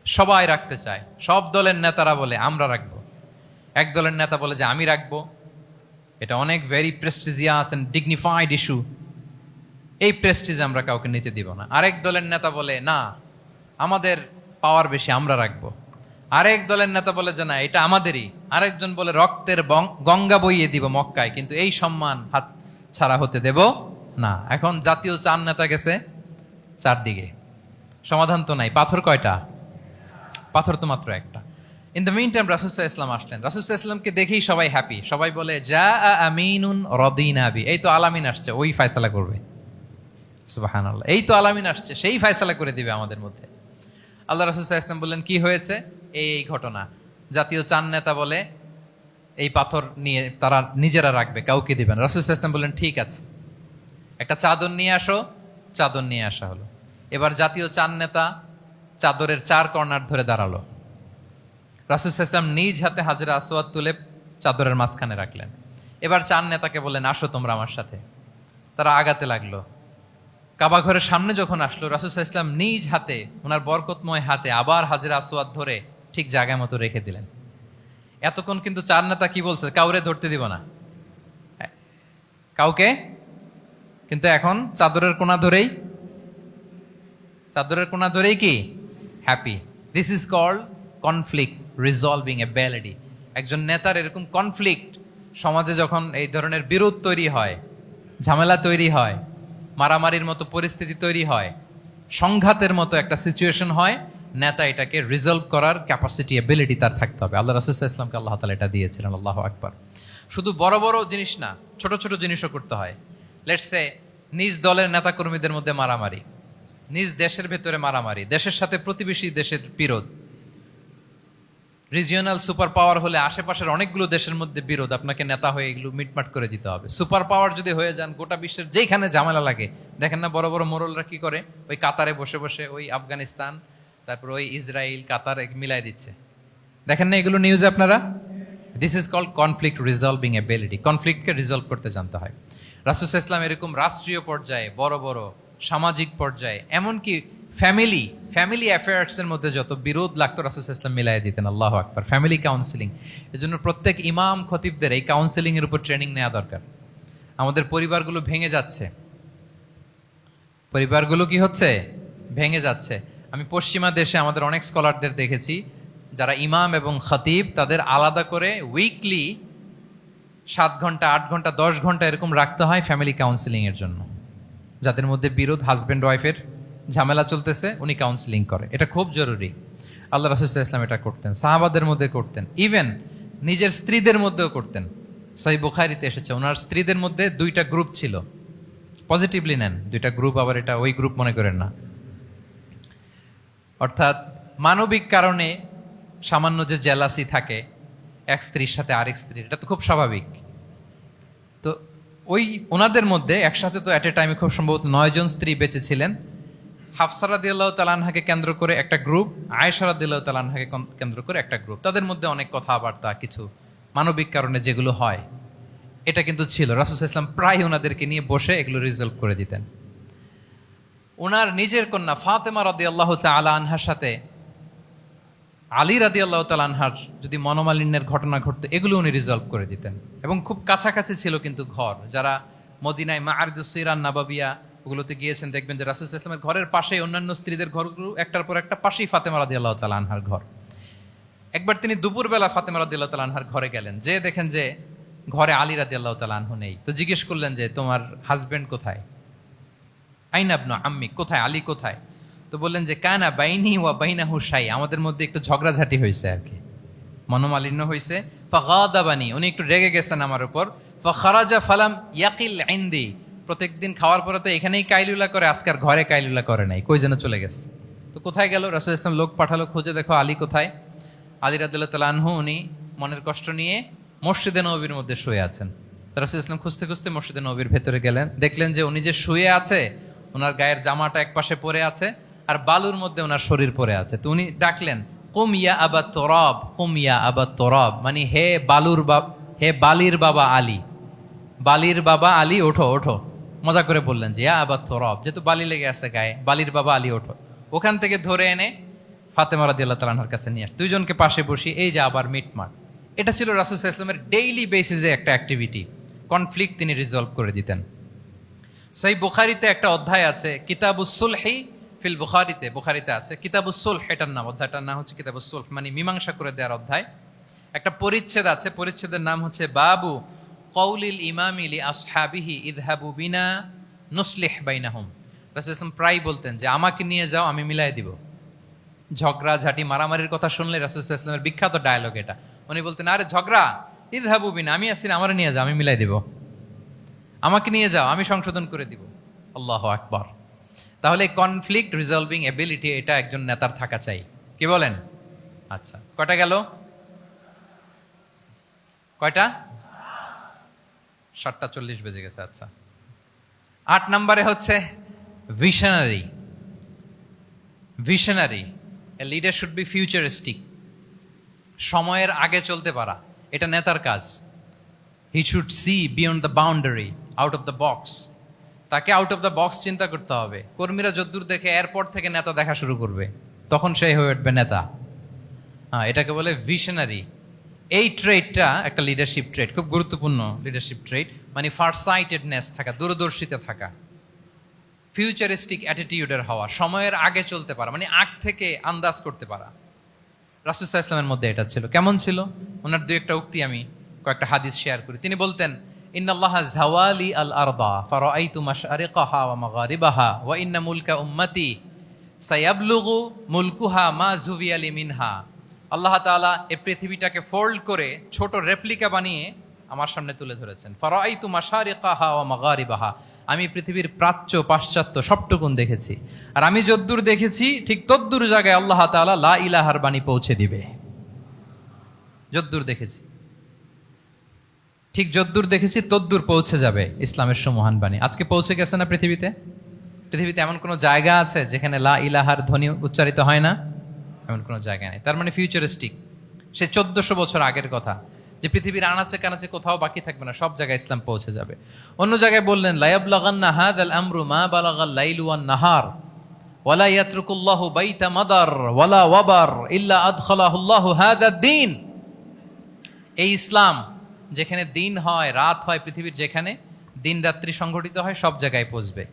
সবাই রাখতে চায়। সব দলের নেতারা বলে আমরা রাখবো। এক দলের নেতা বলে যে আমি রাখবো, এটা অনেক very prestigious and dignified issue, এই প্রেস্টিজ আমরা কাউকে নিতে দিব না। আরেক দলের নেতা বলে না, আমাদের পাওয়ার বেশি, আমরা রাখবো। আরেক দলের নেতা বলে যে না, এটা আমাদেরই। আরেকজন বলে রক্তের গঙ্গা বইয়ে দিব মক্কায়, কিন্তু এই সম্মান হাত ছাড়া হতে দেব না। এখন জাতীয় চার নেতা গেছে চারদিকে, সমাধান তো নাই। পাথর কয়টা? পাথর তো মাত্র একটা। ইন দ্য মিন টাইম রাসূল সাল্লাল্লাহু আলাইহি ওয়াসাল্লাম আসলেন। রাসূল সাল্লাল্লাহু আলাইহি ওয়াসাল্লামকে দেখেই সবাই হ্যাপি। সবাই বলে যা আমিনুন রাদিনা বি, এই তো আলামিন আসছে, ওই ফয়সালা করবে। সুবহানাল্লাহ, এই তো আলামিন আসছে, সেই ফয়সালা করে দিবে আমাদের মধ্যে। আল্লাহ রাসূল সাল্লাল্লাহু আলাইহি ওয়াসাল্লাম বললেন কি হয়েছে? এই ঘটনা। জাতীয় চার নেতা বলে এই পাথর নিয়ে তারা নিজেরা রাখবে, কাউকে দিবেন। রাসূল সাল্লাল্লাহু আলাইহি ওয়াসাল্লাম বললেন ঠিক আছে, একটা চাদর নিয়ে আসো। চাদর নিয়ে আসা হলো। এবার জাতীয় চার নেতা চাদরের চার কর্নার ধরে দাঁড়ালো। রাসূল সাল্লাল্লাহু আলাইহি ওয়াসাল্লাম নিজ হাতে হাজরে আসওয়াদ তুলে চাদরের মাঝখানে রাখলেন। এবার চার নেতাকে বললেন আসো তোমরা আমার সাথে। তারা আগাতে লাগলো। কাবা ঘরের সামনে যখন আসলো, রাসূল সাল্লাল্লাহু আলাইহি ওয়াসাল্লাম নিজ হাতে, ওনার বরকতময় হাতে আবার হাজরে আসওয়াদ ধরে ঠিক জায়গা মতো রেখে দিলেন। এতক্ষণ কিন্তু চার নেতা কি বলছে? কাউরে ধরতে দিব না, কাউকে। কিন্তু এখন চাদরের কোনা ধরেই কি happy. This is called conflict resolving ability. একজন নেতার এরকম কনফ্লিক্ট, সমাজে যখন এই ধরনের বিরোধ তৈরি হয়, ঝামেলা তৈরি হয়, মারামারির মতো পরিস্থিতি তৈরি হয়, সংঘাতের মতো একটা সিচুয়েশন হয়, নেতা এটাকে রিজলভ করার ক্যাপাসিটি, এবিলিটি তার থাকতে হবে। আল্লাহ রাসূল সাল্লাল্লাহু আলাইহি ওয়াসাল্লামকে আল্লাহ তাআলা এটা দিয়েছিলেন। আল্লাহু আকবার। শুধু বড় বড় জিনিস না, ছোট ছোট জিনিসও করতে হয়। লেটস সে নিজ দলের নেতা কর্মীদের মধ্যে মারামারি, নিজ দেশের ভেতরে মারামারি, দেশের সাথে প্রতিবেশী দেশের বিরোধ, রিজিওনাল সুপার পাওয়ার হলে আশেপাশের অনেকগুলো দেশের মধ্যে বিরোধ, আপনাকে নেতা হয়ে এগুলো মিটমাট করে দিতে হবে। সুপার পাওয়ার যদি হয়ে যান, গোটা বিশ্বের যেখানে ঝামেলা লাগে, দেখেন না বড় বড় মোড়লরা কি করে? ওই কাতারে বসে বসে ওই আফগানিস্তান, তারপর ওই ইসরায়েল, কাতার মিলাই দিচ্ছে। দেখেন না এগুলো নিউজে আপনারা? This is called conflict resolving ability. কনফ্লিক্টকে রিজলভ করতে জানতে হয়। রাসূল সাল্লাল্লাহু আলাইহি ওয়াসাল্লাম এরকম রাষ্ট্রীয় পর্যায়ে, বড় বড় সামাজিক পর্যায়ে, এমনকি ফ্যামিলি অ্যাফেয়ার্স এর মধ্যে যত বিরোধ লাগতো রাসূল সাল্লাল্লাহু আলাইহি ওয়াসাল্লাম মিলাই দিতেন। আল্লাহু আকবার। ফ্যামিলি কাউন্সিলিং, এজন্য প্রত্যেক ইমাম খতিবদের এই কাউন্সিলিং এর উপর ট্রেনিং নেওয়া দরকার। আমাদের পরিবারগুলো ভেঙে যাচ্ছে, পরিবারগুলো কি হচ্ছে? ভেঙে যাচ্ছে। আমি পশ্চিমা দেশে আমাদের অনেক স্কলারদের দেখেছি, যারা ইমাম এবং খতিব, তাদের আলাদা করে উইকলি 7 ঘন্টা, 8 ঘন্টা, 10 ঘন্টা এরকম রাখতে হয় ফ্যামিলি কাউন্সিলিং এর জন্য। যাদের মধ্যে বিরোধ, হাজব্যান্ড ওয়াইফের ঝামেলা চলতেছে, উনি কাউন্সিলিং করে। এটা খুব জরুরি। আল্লাহ রাসূল সাল্লাল্লাহু আলাইহি ওয়াসাল্লাম এটা করতেন, সাহাবাদের মধ্যে করতেন, ইভেন নিজের স্ত্রীদের মধ্যেও করতেন। সহিহ বুখারীতে এসেছে, ওনার স্ত্রীদের মধ্যে 2টা গ্রুপ ছিল। পজিটিভলি নেন, 2টা গ্রুপ, আবার এটা ওই গ্রুপ মনে করেন না। অর্থাৎ মানবিক কারণে সামান্য যে জেলাসি থাকে এক স্ত্রীর সাথে আরেক স্ত্রীর, এটা তো খুব স্বাভাবিক। তো ওই ওনাদের মধ্যে একসাথে তো অ্যাট এ টাইমে খুব সম্ভবত 9 জন স্ত্রী বেঁচে ছিলেন। হাফসা রাদিয়াল্লাহু তাআলা আনহাকে কেন্দ্র করে একটা গ্রুপ, আয়েশা রাদিয়াল্লাহু তাআলা আনহাকে কেন্দ্র করে একটা গ্রুপ। তাদের মধ্যে অনেক কথাবার্তা, কিছু মানবিক কারণে যেগুলো হয়, এটা কিন্তু ছিল। রাসূল সাল্লাল্লাহু আলাইহি ওয়াসাল্লাম প্রায় ওনাদেরকে নিয়ে বসে এগুলো রিজলভ করে দিতেন। ওনার নিজের কন্যা ফাতেমা রাদিয়াল্লাহু তাআলা আনহার সাথে আলী রাদিয়াল্লাহু তাআলা আনহার যদি মনোমালিন্যের ঘটনা ঘটতো, এগুলো উনি রিজলভ করে দিতেন। এবং খুব কাছাকাছি ছিল কিন্তু ঘর। যারা মদিনায় মাআরিদুস সিরান নাবাবিয়া ওগুলোতে গিয়েছেন, দেখবেন যে রাসূল সাল্লাল্লাহু আলাইহি ওয়াসাল্লামের ঘরের পাশেই অন্যান্য স্ত্রীদের ঘরগুলো একটার পর একটা, পাশেই ফাতেমা রাদিয়াল্লাহু তাআলা আনহার ঘর। একবার তিনি দুপুরবেলা ফাতেমা রাদিয়াল্লাহু তাআলা আনহার ঘরে গেলেন, যে দেখেন যে ঘরে আলী রাদিয়াল্লাহু তাআলা আনহু নেই। তো জিজ্ঞেস করলেন যে তোমার হাজবেন্ড কোথায়? আইনা ইবনু আম্মি, কোথায় আলী কোথায়? তো বললেন যে কানা বাইনি ওয়া বাইনাহু শাই, আমাদের মধ্যে একটু ঝগড়াঝাটি হয়েছে আর কি, মনোমালিন্য হয়েছে। ফাগাদাবানি, উনি একটু রেগে গেছেন আমার উপর। ফাখারাজা ফালাম ইয়াকিল ইনদি, প্রত্যেকদিন খাওয়ার পরে তো এখানেই কাইলুলা করে, আজকে আর ঘরে কাইলুলা করে নাই, কই যেন চলে গেছে। তো কোথায় গেল? রাসূল সাল্লাল্লাহু আলাইহি ওয়াসাল্লাম লোক পাঠালো, খুঁজে দেখো আলী কোথায়। আলী রাদিয়াল্লাহু তাআলা আনহু উনি মনের কষ্ট নিয়ে মসজিদে নববীর মধ্যে শুয়ে আছেন। রাসূল সাল্লাল্লাহু আলাইহি ওয়াসাল্লাম খুঁজতে খুঁজতে মসজিদে নববীর ভেতরে গেলেন, দেখলেন যে উনি যে শুয়ে আছে, ওনার গায়ের জামাটা এক পাশে পরে আছে, আর বালুর মধ্যে ওনার শরীর পড়ে আছে। তো উনি ডাকলেন, কুম ইয়া আবা তোরাব, কুম ইয়া আবা তোরাব, মানে হে বালির বাবা আলী, বালির বাবা আলী ওঠো ওঠো। মজা করে বললেন যে ইয়া আবা তোরাব, যেহেতু বালি লেগে আছে গায়ে, বালির বাবা আলী ওঠো। ওখান থেকে ধরে এনে ফাতেমা রাদিয়াল্লাহু তাআলা আনহার কাছে নিয়ে দুইজনকে পাশে বসি, এই যে আবার মিটমাট। এটা ছিল রাসূল সাল্লাল্লাহু আলাইহি ওয়াসাল্লামের ডেইলি বেসিসে একটা অ্যাক্টিভিটি। কনফ্লিক্ট তিনি রিজলভ করে দিতেন। সহিহ বুখারীতে একটা অধ্যায় আছে, কিতাবুস সুলহি ফিল বুখারীতে, বুখারীতে আছে কিতাবুস সুলহ, এটার নাম, অধ্যায়টার নাম হচ্ছে কিতাবুস সুলহ, মানে মীমাংসা করে দেওয়ার অধ্যায়। একটা পরিচ্ছেদ আছে, পরিচ্ছেদের নাম হচ্ছে বাবু কওলিল ইমামি লি আসহাবিহি ইযহাবু বিনা নুসলিহ বাইনাহুম। রাসূল সাল্লাল্লাহু আলাইহি ওয়াসাল্লাম প্রায় বলতেন যে আমাকে নিয়ে যাও, আমি মিলাই দিব। ঝগড়া ঝাঁটি মারামারির কথা শুনলে রাসূল সাল্লাল্লাহু আলাইহি ওয়াসাল্লামের বিখ্যাত ডায়লগ এটা। উনি বলতেন, আরে ঝগড়া, ইযহাবু বিনা, আমি আছি না, আমার নিয়ে যাও, আমি মিলাই দিব। আমাকে নিয়ে যাও, আমি সংশোধন করে দিব। আল্লাহু আকবার। তাহলে কনফ্লিক্ট রিজলভিং এবিলিটি, এটা একজন নেতার থাকা চাই। কি বলেন? আচ্ছা, কয়টা গেল? কয়টা? 7:40 বেজে গেছে। আচ্ছা, 8 নম্বরে হচ্ছে visionary. Visionary, a leader should be futuristic. সময়ের আগে চলতে পারা, এটা নেতার কাজ। He should see beyond the boundary, out of the box. তাকে আউট অফ দ্য বক্স চিন্তা করতে হবে। কর্মীরা যদ্দূর দেখে এয়ারপোর্ট থেকে নেতা দেখা শুরু করবে, তখন সে হয়ে উঠবে নেতা। হ্যাঁ, এটাকে বলে ভিশনারি। এই ট্রেডটা একটা লিডারশিপ ট্রেড, খুব গুরুত্বপূর্ণ লিডারশিপ ট্রেড, মানে ফারসাইটেডনেস থাকা, দূরদর্শিতা থাকা, ফিউচারিস্টিক অ্যাটিটিউডের হওয়া, সময়ের আগে চলতে পারা, মানে আগ থেকে আন্দাজ করতে পারা। রাসূল সাল্লাল্লাহু আলাইহি ওয়াসাল্লামের মধ্যে এটা ছিল। কেমন ছিল? ওনার দুই একটা উক্তি আমি কয়েকটা হাদিস শেয়ার করি। তিনি বলতেন, ইন্নাল্লাহা যাওয়ালি আল আরদা ফারাআইতু মাশআরিকাহা ওয়া মাগারিবাহা ওয়া ইন্না মুলকা উম্মতি সায়াবলুগু মুলকুহা মা যুবিয়ালি মিনহা। আল্লাহ তাআলা এই পৃথিবীটাকে ফোল্ড করে ছোট রেপ্লিকা বানিয়ে আমার সামনে তুলে ধরেছেন। ফারাআইতু মাশারিকাহা ওয়া মাগারিবাহা, আমি পৃথিবীর প্রাচ্য পাশ্চাত্য সবটুকুন দেখেছি। আর আমি যদ্দূর দেখেছি ঠিক তদ্দূর জায়গায় আল্লাহ তাআলা লা ইলাহার বাণী পৌঁছে দিবে। যদ্দূর দেখেছি, ঠিক যদ্দূর দেখেছি তদ্দূর পৌঁছে যাবে ইসলামের সুমহান বাণী। আজকে পৌঁছে গেছে না পৃথিবীতে? পৃথিবীতে এমন কোনো জায়গা আছে যেখানে লা ইলাহার ধ্বনি উচ্চারিত হয় না? এমন কোনো জায়গা নেই। তার মানে ফিউচারিস্টিক, সে 1400 বছর আগের কথা, যে পৃথিবীর আনাচে কানাচে কোথাও বাকি থাকবে না, সব জায়গায় ইসলাম পৌঁছে যাবে। অন্য জায়গায় বললেন, লায়াবলাগান্না হাযাল আমরু মা বালাগাল লাইলু ওয়ান নাহার ওয়ালা ইয়াতরুকুল্লাহু বাইতা মাদার ওয়ালা ওয়াবার ইল্লা আদখালাহুল্লাহু হাযাদ দ্বীন। এই ইসলাম যেখানে দিন হয় রাত হয়, পৃথিবীর যেখানে দিন রাত্রি সংঘটিত হয়, সব জায়গায় পৌঁছবে।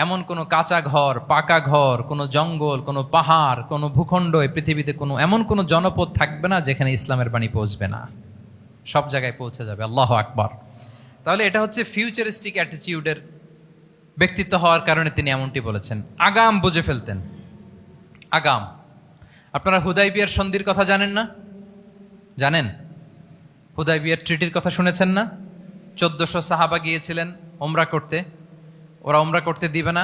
এমন কোনো কাঁচা ঘর, পাকা ঘর, কোনো জঙ্গল, কোনো পাহাড়, কোনো ভূখণ্ড, এই পৃথিবীতে কোনো এমন কোনো জনপদ থাকবে না যেখানে ইসলামের বাণী পৌঁছবে না। সব জায়গায় পৌঁছে যাবে। আল্লাহু আকবার। তাহলে এটা হচ্ছে ফিউচারিস্টিক অ্যাটিটিউডের ব্যক্তিত্ব হওয়ার কারণে তিনি এমনটি বলেছেন। আগাম বুঝে ফেলতেন, আগাম। আপনারা হুদাইবিয়ার সন্ধির কথা জানেন না? জানেন? হুদাইবিয়ার ট্রিটির কথা শুনেছেন না? 1400 সাহাবা গিয়েছিলেন ওমরা করতে, ওরা ওমরা করতে দিবে না,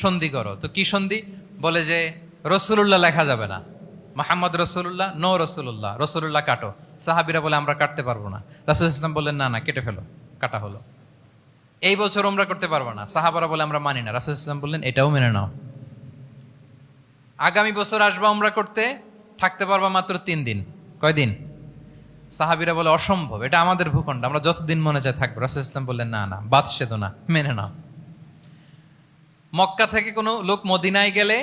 সন্ধি করো। তো কি সন্ধি? বলে যে রসুলুল্লাহ লেখা যাবে না, মুহাম্মদ রসুলুল্লাহ, নো রসুলুল্লাহ, রসুলুল্লাহ কাটো। সাহাবিরা বলে আমরা কাটতে পারবো না। রাসূল ইসলাম বললেন না না, কেটে ফেলো। কাটা হলো। এই বছর ওমরা করতে পারবো না, সাহাবারা বলে আমরা মানি না। রাসূল ইসলাম বললেন এটাও মেনে নাও। আগামী বছর আসবা ওমরা করতে, থাকতে পারবা মাত্র 3 দিন। কয়দিন? সাহাবিরা বলে অসম্ভব, এটা আমাদের ভূখণ্ড, আমরা যতদিন মনে চায় থাকবো। রাসূল ইসলাম বললেন না না, বাদশাহ না, মেনে নাও। মক্কা থেকে কোনো লোক মদিনায় গেলে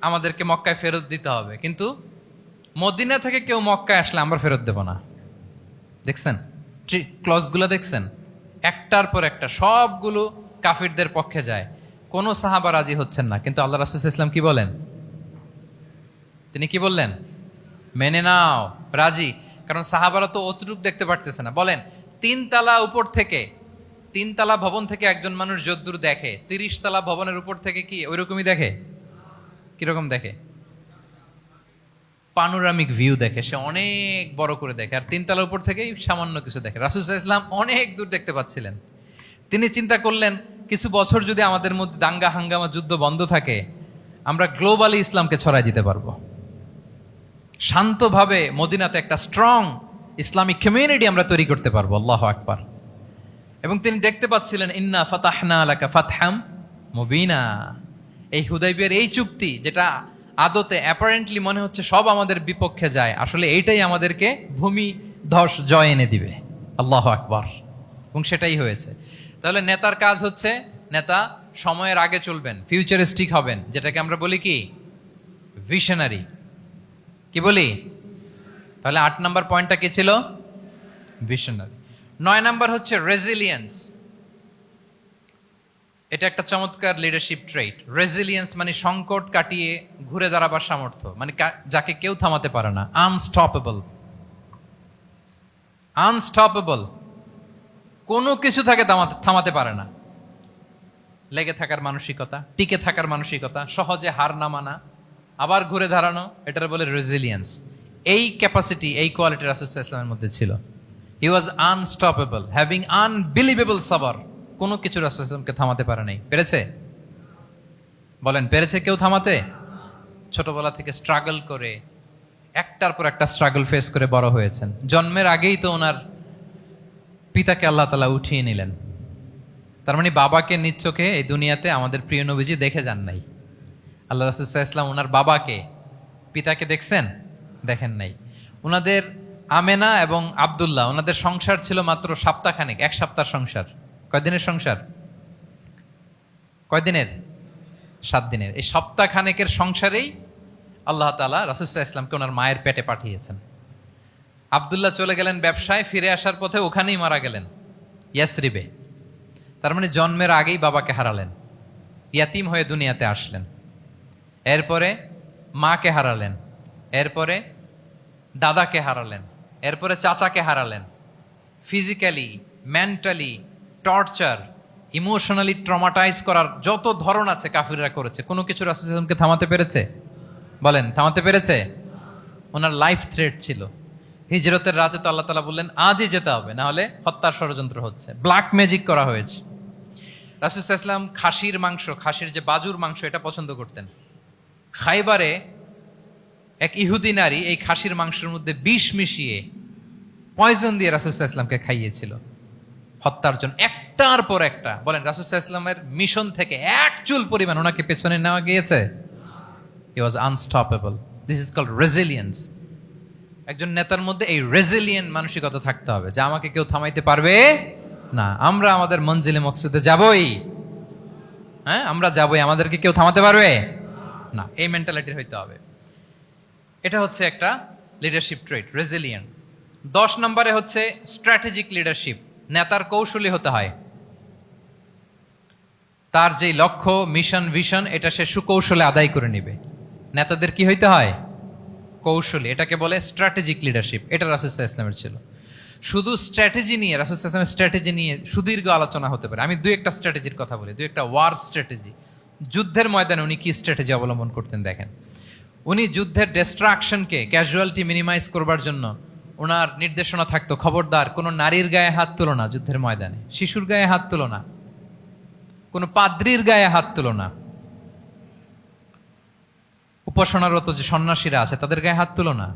আমাদেরকে মক্কায় ফেরত দিতে হবে, কিন্তু মদিনা থেকে কেউ মক্কায় আসলে আমরা ফেরত দেব না। দেখছেন ক্লজগুলো? দেখছেন একটার পর একটা, সবগুলো কাফিরদের পক্ষে যায়। কোন সাহাবা রাজি হচ্ছেন না, কিন্তু আল্লাহ রাসূল সাল্লাল্লাহু আলাইহি ওয়াসাল্লাম কি বলেন? তিনি কি বললেন? মেনে নাও, রাজি। কারণ সাহাবারা তো অতটুক দেখতে পারতেছে না। বলেন 3 তালা উপর থেকে, 3 তালা ভবন থেকে একজন মানুষ যদ্দূর দেখে, 30 তালা ভবনের উপর থেকে কি ওইরকমই দেখে? কিরকম দেখে? পানোরামিক ভিউ দেখে, সে অনেক বড় করে দেখে। আর 3 তালার উপর থেকেই সামান্য কিছু দেখে। রাসূল সাল্লাল্লাহু আলাইহি ওয়াসাল্লাম অনেক দূর দেখতে পাচ্ছিলেন। তিনি চিন্তা করলেন, কিছু বছর যদি আমাদের মধ্যে দাঙ্গা হাঙ্গামা যুদ্ধ বন্ধ থাকে, আমরা গ্লোবালি ইসলামকে ছড়াই দিতে পারবো। শান্তভাবে মদিনাতে একটা স্ট্রং ইসলামিক কমিউনিটি আমরা তৈরি করতে পারবো। আল্লাহু আকবার। এবং তিনি দেখতে পাচ্ছিলেন, ইন্না ফাতাহনা লাকা ফাতহাম মুবিনা, এই হুদাইবিয়ার এই চুক্তি, যেটা আদতে অ্যাপারেন্টলি মনে হচ্ছে সব আমাদের বিপক্ষে যায়, আসলে এইটাই আমাদেরকে ভূমি ধস জয় এনে দিবে। আল্লাহু আকবার। এবং সেটাই হয়েছে। তাহলে নেতার কাজ হচ্ছে, নেতা সময়ের আগে চলবেন, ফিউচারিস্টিক হবেন, যেটাকে আমরা বলি কি ভিশনারি। কি বলি? তাহলে 8 নম্বর পয়েন্টটা কি ছিল? ভিশনারি। 9 নম্বর হচ্ছে রেজিলিয়েন্স। এটা একটা চমৎকার লিডারশিপ ট্রেট। রেজিলিয়েন্স মানে সংকট কাটিয়ে ঘুরে দাঁড়াবার সামর্থ্য, মানে যাকে কেউ থামাতে পারে না। আনস্টপেবল। আনস্টপেবল, কোনো কিছু তাকে থামাতে পারে না। লেগে থাকার মানসিকতা, টিকে থাকার মানসিকতা, সহজে হার না মানা, আবার ঘুরে দাঁড়ানো, এটার বলে রেজিলিয়েন্স। এই ক্যাপাসিটি, এই কোয়ালিটি রাসূল সাল্লাল্লাহু আলাইহি ওয়াসাল্লামের মধ্যে ছিল। হি ওয়াজ আনস্টপেবল, হ্যাভিং আনবিলিভেবল সাবর। কোনো কিছু রাসূল সাল্লাল্লাহু আলাইহি ওয়াসাল্লামকে থামাতে পারে নাই। পেরেছে? বলেন, পেরেছে কেউ থামাতে? ছোটবেলা থেকে স্ট্রাগল করে, একটার পর একটা স্ট্রাগল ফেস করে বড় হয়েছেন। জন্মের আগেই তো ওনার পিতাকে আল্লাহ তাআলা উঠিয়ে নিলেন। তার মানে বাবাকে নিজ চোখে এই দুনিয়াতে আমাদের প্রিয় নবীজি দেখে যান নাই। আল্লাহ রাসূল সাল্লাল্লাহু আলাইহি ওয়াসাল্লাম ওনার বাবাকে, পিতাকে দেখছেন? দেখেন নাই। ওনাদের আমেনা এবং আব্দুল্লাহ, ওনাদের সংসার ছিল মাত্র সপ্তাহখানেক, 1 সপ্তাহের সংসার। কয়দিনের সংসার? কয়দিনের? 7 দিনের। এই সপ্তাহখানেকের সংসারেই আল্লাহ তাআলা রাসূল সাল্লাল্লাহু আলাইহি ওয়াসাল্লামকে ওনার মায়ের পেটে পাঠিয়েছেন। আব্দুল্লাহ চলে গেলেন ব্যবসায়, ফিরে আসার পথে ওখানেই মারা গেলেন, ইয়াসরিবে। তার মানে জন্মের আগেই বাবাকে হারালেন, ইয়াতিম হয়ে দুনিয়াতে আসলেন। এরপরে মাকে হারালেন, এরপরে দাদাকে হারালেন, এরপরে চাচাকে হারালেন। Physically, mentally torture, emotionally traumatise করার যত ধরন আছে কাফিররা করেছে, কোনো কিছু রাসূল সাল্লাল্লাহু আলাইহি ওয়াসাল্লামকে থামাতে পেরেছে? বলেন, থামাতে পেরেছে? ওনার লাইফ থ্রেট ছিল। হিজরতের রাতে তো আল্লাহ তাআলা বললেন আজই যেতে হবে, না হলে হত্যার ষড়যন্ত্র হচ্ছে, ব্ল্যাক ম্যাজিক করা হয়েছে। রাসূল সাল্লাল্লাহু আলাইহি ওয়াসাল্লাম খাসির মাংস, খাসির যে বাজুর মাংস, এটা পছন্দ করতেন। খাইবারে এক ইহুদি নারী এই খাসির মাংসের মধ্যে বিষ মিশিয়ে, পয়জন দিয়ে রাসূল সাল্লাল্লাহু আলাইহি ওয়াসাল্লামকে খাইয়েছিল হত্যার জন্য, একটার পর একটা। বলেন, রাসূল সাল্লাল্লাহু আলাইহি ওয়াসাল্লামের মিশন থেকে এক চুল পরিমাণ ওনাকে পেছনে নেওয়া গিয়েছে? He was unstoppable. This is called resilience. একজন নেতার মধ্যে এই রেজিলিয়েন্ট মানসিকতা থাকতে হবে, যে আমাকে কেউ থামাইতে পারবে না, আমরা আমাদের মঞ্জিলে মকসুদে যাবই। হ্যাঁ, আমরা যাবই, আমাদেরকে কেউ থামাতে পারবে না, এই মেন্টালিটির হইতে হবে। এটা হচ্ছে একটা লিডারশিপ ট্রেট, রেজিলিয়েন্ট। 10 নম্বরে হচ্ছে স্ট্র্যাটেজিক লিডারশিপ। নেতার কৌশলী হতে হয়। তার যে লক্ষ্য, মিশন, ভিশন, এটা সে সুকৌশলে আদায় করে নিবে। নেতাদের কি হইতে হয়? কৌশলী। এটাকে বলে স্ট্র্যাটেজিক লিডারশিপ। এটা রাসূল সাল্লাল্লাহু আলাইহি ওয়াসাল্লামের ছিল। শুধু স্ট্র্যাটেজি নিয়ে, রাসূল সাল্লাল্লাহু আলাইহি ওয়াসাল্লামের স্ট্র্যাটেজি নিয়ে সুদীর্ঘ আলোচনা হতে পারে। আমি 2-1টা স্ট্র্যাটেজির কথা বলি, 2-1টা ওয়ার স্ট্র্যাটেজি। যুদ্ধের ময়দানে উনি কি স্ট্র্যাটেজি অবলম্বন করতেন দেখেন। উনি যুদ্ধের ডিস্ট্রাকশনকে, ক্যাজুয়ালিটি মিনিমাইজ করবার জন্য ওনার নির্দেশনা থাকতো, খবরদার কোনো নারীর গায়ে হাত তুলো না যুদ্ধের ময়দানে, শিশুর গায়ে হাত তুলো না, কোনো পাদ্রীর গায়ে হাত তুলো না, উপাসনারত যে সন্ন্যাসীরা আছে তাদের গায়ে হাত তুলো না,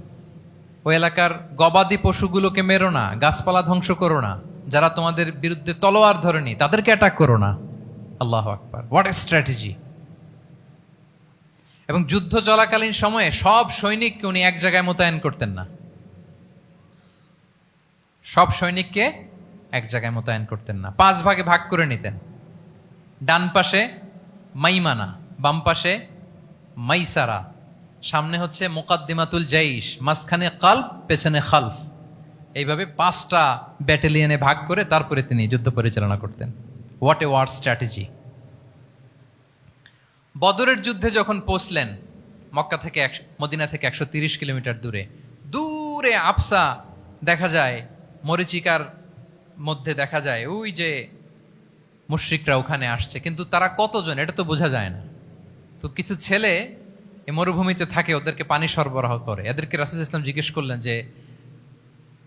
ওই এলাকার গবাদি পশুগুলোকে মেরো না, গাছপালা ধ্বংস করো না, যারা তোমাদের বিরুদ্ধে তলোয়ার ধরেনি তাদেরকে অ্যাটাক করো না। আল্লাহু আকবার, হোয়াট এ স্ট্র্যাটেজি! এবং যুদ্ধ চলাকালীন সময়ে সব সৈনিককে উনি এক জায়গায় মোতায়েন করতেন না। সব সৈনিককে এক জায়গায় মোতায়েন করতেন না, 5 ভাগে ভাগ করে নিতেন। ডান পাশে মাইমানা, বাম পাশে মাইসারা, সামনে হচ্ছে মুকাদ্দিমাতুল জাইশ, মাঝখানে কালব, পেছনে খালফ। এইভাবে 5টা ব্যাটালিয়নে ভাগ করে তারপরে তিনি যুদ্ধ পরিচালনা করতেন। What a war strategy! বদরের যুদ্ধে যখন পৌঁছলেন, মক্কা থেকে মদিনা থেকে 130 কিলোমিটার দূরে, দূরে আফসা দেখা যায়, মরিচিকার মধ্যে দেখা যায় ওই যে মুশরিকরা ওখানে আসছে, কিন্তু তারা কতজন এটা তো বোঝা যায় না। তো কিছু ছেলে এই মরুভূমিতে থাকে, ওদেরকে পানি সরবরাহ করে। এদেরকে রাসূল সাল্লাল্লাহু আলাইহি ওয়াসাল্লাম জিজ্ঞেস করলেন যে